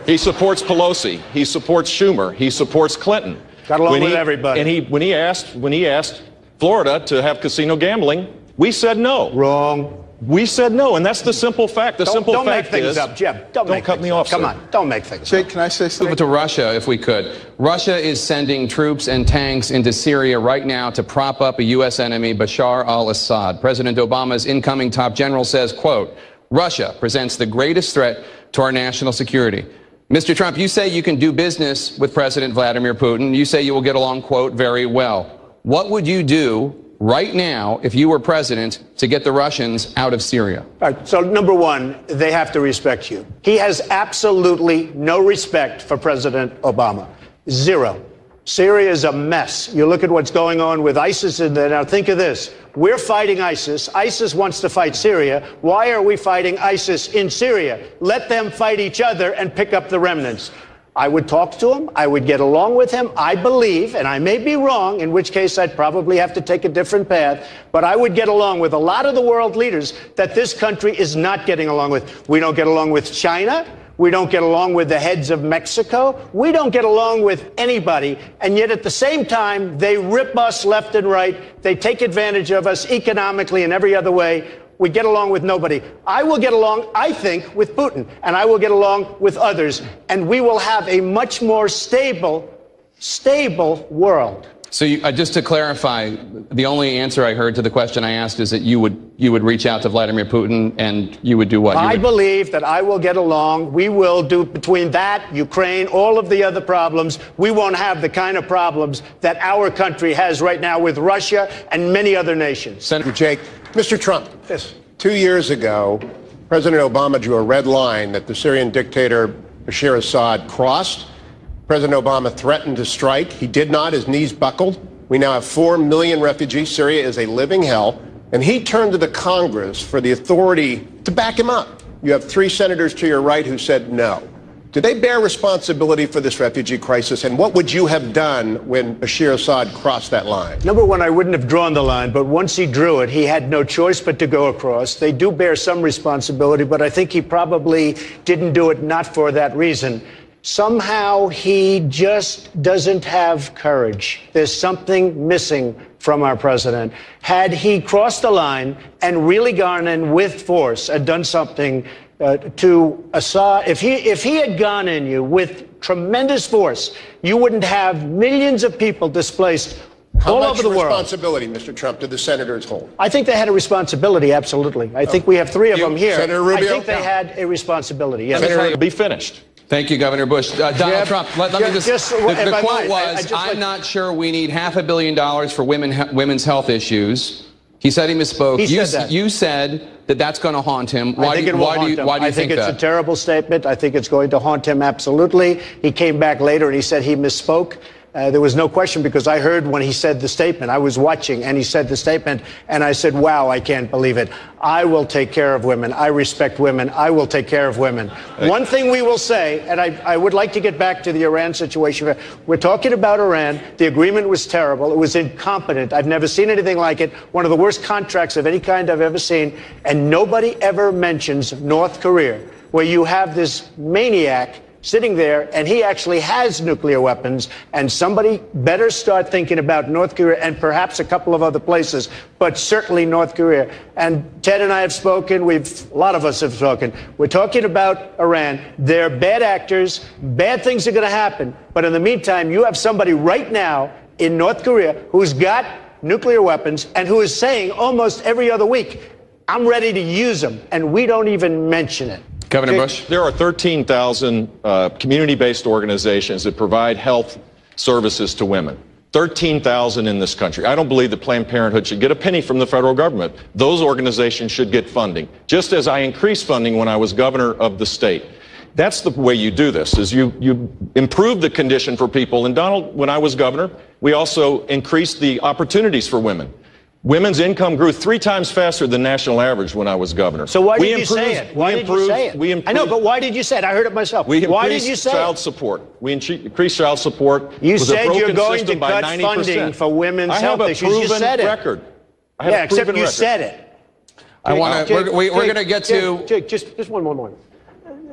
he supports Pelosi. He supports Schumer. He supports Clinton. Got along with everybody. And when he asked Florida to have casino gambling, we said no. Wrong. We said no, and that's the simple fact. The simple don't fact make things is, up, Jeb. Don't cut me off. Come sir. on, don't make things Jake, up. can I say something? To Russia, if we could. Russia is sending troops and tanks into Syria right now to prop up a U.S. enemy, Bashar al-Assad. President Obama's incoming top general says, quote, Russia presents the greatest threat to our national security. Mr. Trump, you say you can do business with President Vladimir Putin. You say you will get along, quote, very well. What would you do right now if you were president to get the Russians out of Syria? All right, so number one, they have to respect you. He has absolutely no respect for President Obama. Zero. Syria is a mess. You look at what's going on with ISIS in there. Now think of this. We're fighting ISIS. ISIS wants to fight Syria. Why are we fighting ISIS in Syria? Let them fight each other and pick up the remnants. I would talk to him. I would get along with him. I believe, and I may be wrong, in which case I'd probably have to take a different path, but I would get along with a lot of the world leaders that this country is not getting along with. We don't get along with China. We don't get along with the heads of Mexico. We don't get along with anybody. And yet at the same time, they rip us left and right. They take advantage of us economically and every other way. We get along with nobody. I will get along, I think, with Putin, and I will get along with others, and we will have a much more stable world. So just to clarify, the only answer I heard to the question I asked is that you would reach out to Vladimir Putin and you would do what? I believe that I will get along. We will do, between that, Ukraine, all of the other problems, we won't have the kind of problems that our country has right now with Russia and many other nations. Senator Jake, Mr. Trump, yes. 2 years ago, President Obama drew a red line that the Syrian dictator Bashar Assad crossed. President Obama threatened to strike. He did not. His knees buckled. We now have 4 million refugees. Syria is a living hell. And he turned to the Congress for the authority to back him up. You have 3 senators to your right who said no. Do they bear responsibility for this refugee crisis? And what would you have done when Bashar Assad crossed that line? Number one, I wouldn't have drawn the line, but once he drew it, he had no choice but to go across. They do bear some responsibility, but I think he probably didn't do it not for that reason. Somehow he just doesn't have courage. There's something missing from our president. Had he crossed the line and really gone in with force and done something to Assad, if he had gone in you with tremendous force, you wouldn't have millions of people displaced all over the world. How much responsibility, Mr. Trump, did the senators hold? I think they had a responsibility, absolutely. I think we have 3 of them here. Senator Rubio? I think they had a responsibility. Yes. Senator, be finished. Thank you, Governor Bush. Donald Trump, let me just the quote was, I'm not sure we need $500 million for women's health issues. He said he misspoke. He said that. You said that that's going to haunt him. Why do you think that? I think it's a terrible statement. I think it's going to haunt him absolutely. He came back later and he said he misspoke. There was no question because I heard when he said the statement. I was watching and he said the statement and I said, wow, I can't believe it. I will take care of women. I respect women. I will take care of women. One thing we will say, and I would like to get back to the Iran situation. We're talking about Iran. The agreement was terrible. It was incompetent. I've never seen anything like it. One of the worst contracts of any kind I've ever seen. And nobody ever mentions North Korea, where you have this maniac sitting there, and he actually has nuclear weapons, and somebody better start thinking about North Korea and perhaps a couple of other places, but certainly North Korea. And Ted and I have spoken, a lot of us have spoken. We're talking about Iran. They're bad actors. Bad things are going to happen. But in the meantime, you have somebody right now in North Korea who's got nuclear weapons and who is saying almost every other week, I'm ready to use them, and we don't even mention it. Governor Bush? There are 13,000 community-based organizations that provide health services to women. 13,000 in this country. I don't believe that Planned Parenthood should get a penny from the federal government. Those organizations should get funding, just as I increased funding when I was governor of the state. That's the way you do this, is you improve the condition for people. And Donald, when I was governor, we also increased the opportunities for women. Women's income grew 3 times faster than national average when I was governor. So why did you say it? Why did you say it? I know, but why did you say it? I heard it myself. Why did you say child support? We increased child support. You said you're going to cut funding for women's health issues. You said it. Record. Yeah, except you said it. I want to. We're going to get to. Jake, just one more.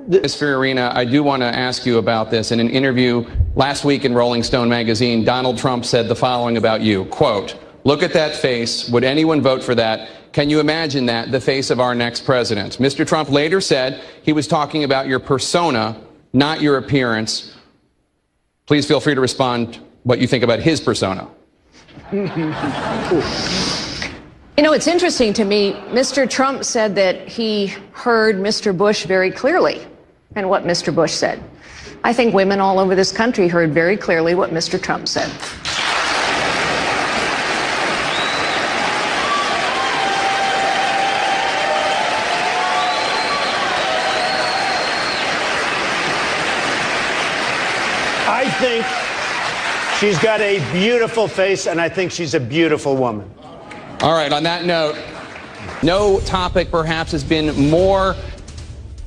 Ms. Fiorina, I do want to ask you about this. In an interview last week in Rolling Stone magazine, Donald Trump said the following about you, quote, "Look at that face. Would anyone vote for that? Can you imagine that, the face of our next president?" Mr. Trump later said he was talking about your persona, not your appearance. Please feel free to respond what you think about his persona. You know, it's interesting to me. Mr. Trump said that he heard Mr. Bush very clearly and what Mr. Bush said. I think women all over this country heard very clearly what Mr. Trump said. I think she's got a beautiful face, and I think she's a beautiful woman. All right, on that note, no topic perhaps has been more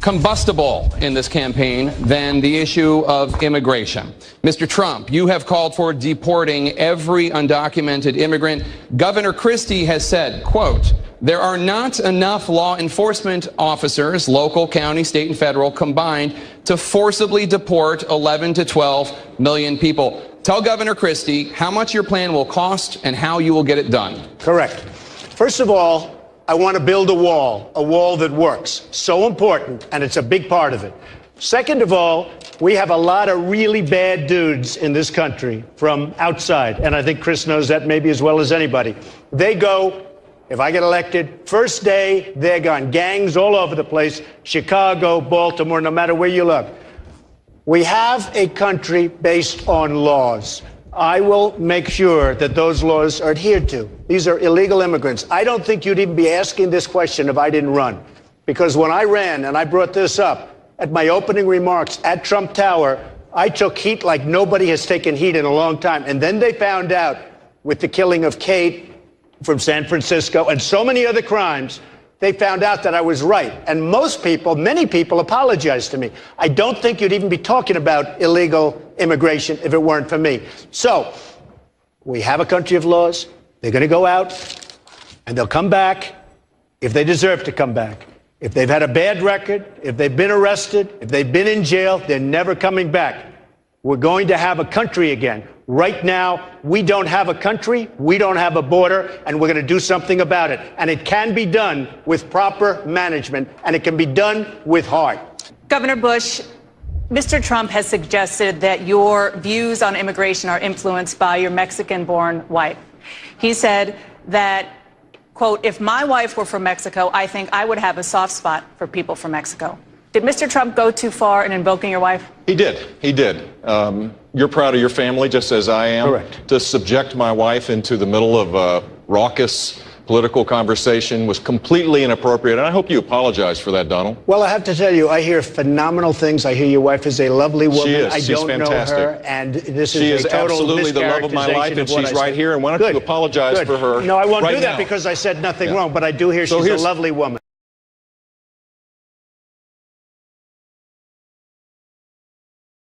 combustible in this campaign than the issue of immigration. Mr. Trump, you have called for deporting every undocumented immigrant. Governor Christie has said, quote, "There are not enough law enforcement officers, local, county, state, and federal, combined to forcibly deport 11 to 12 million people." Tell Governor Christie how much your plan will cost and how you will get it done. Correct. First of all, I want to build a wall that works. So important, and it's a big part of it. Second of all, we have a lot of really bad dudes in this country from outside, and I think Chris knows that maybe as well as anybody. They go, if I get elected, first day, they're gone. Gangs all over the place, Chicago, Baltimore, no matter where you look. We have a country based on laws. I will make sure that those laws are adhered to. These are illegal immigrants. I don't think you'd even be asking this question if I didn't run. Because when I ran, and I brought this up at my opening remarks at Trump Tower, I took heat like nobody has taken heat in a long time. And then they found out with the killing of Kate from San Francisco and so many other crimes, they found out that I was right. And most people, many people, apologized to me. I don't think you'd even be talking about illegal immigration if it weren't for me. So we have a country of laws. They're going to go out and they'll come back if they deserve to come back. If they've had a bad record, if they've been arrested, if they've been in jail, they're never coming back. We're going to have a country again. Right now, we don't have a country, we don't have a border, and we're going to do something about it. And it can be done with proper management, and it can be done with heart. Governor Bush, Mr. Trump has suggested that your views on immigration are influenced by your Mexican-born wife. He said that, quote, "If my wife were from Mexico, I think I would have a soft spot for people from Mexico." Did Mr. Trump go too far in invoking your wife? He did. He did. You're proud of your family, just as I am. Correct. To subject my wife into the middle of a raucous political conversation was completely inappropriate, and I hope you apologize for that, Donald. Well, I have to tell you, I hear phenomenal things. I hear your wife is a lovely woman. She is. I She's don't fantastic. know her, and this She is is a total absolutely the love of my life, and she's right here. And why don't you apologize for her? No, I won't right do that now. because I said nothing wrong, but I do hear she's a lovely woman.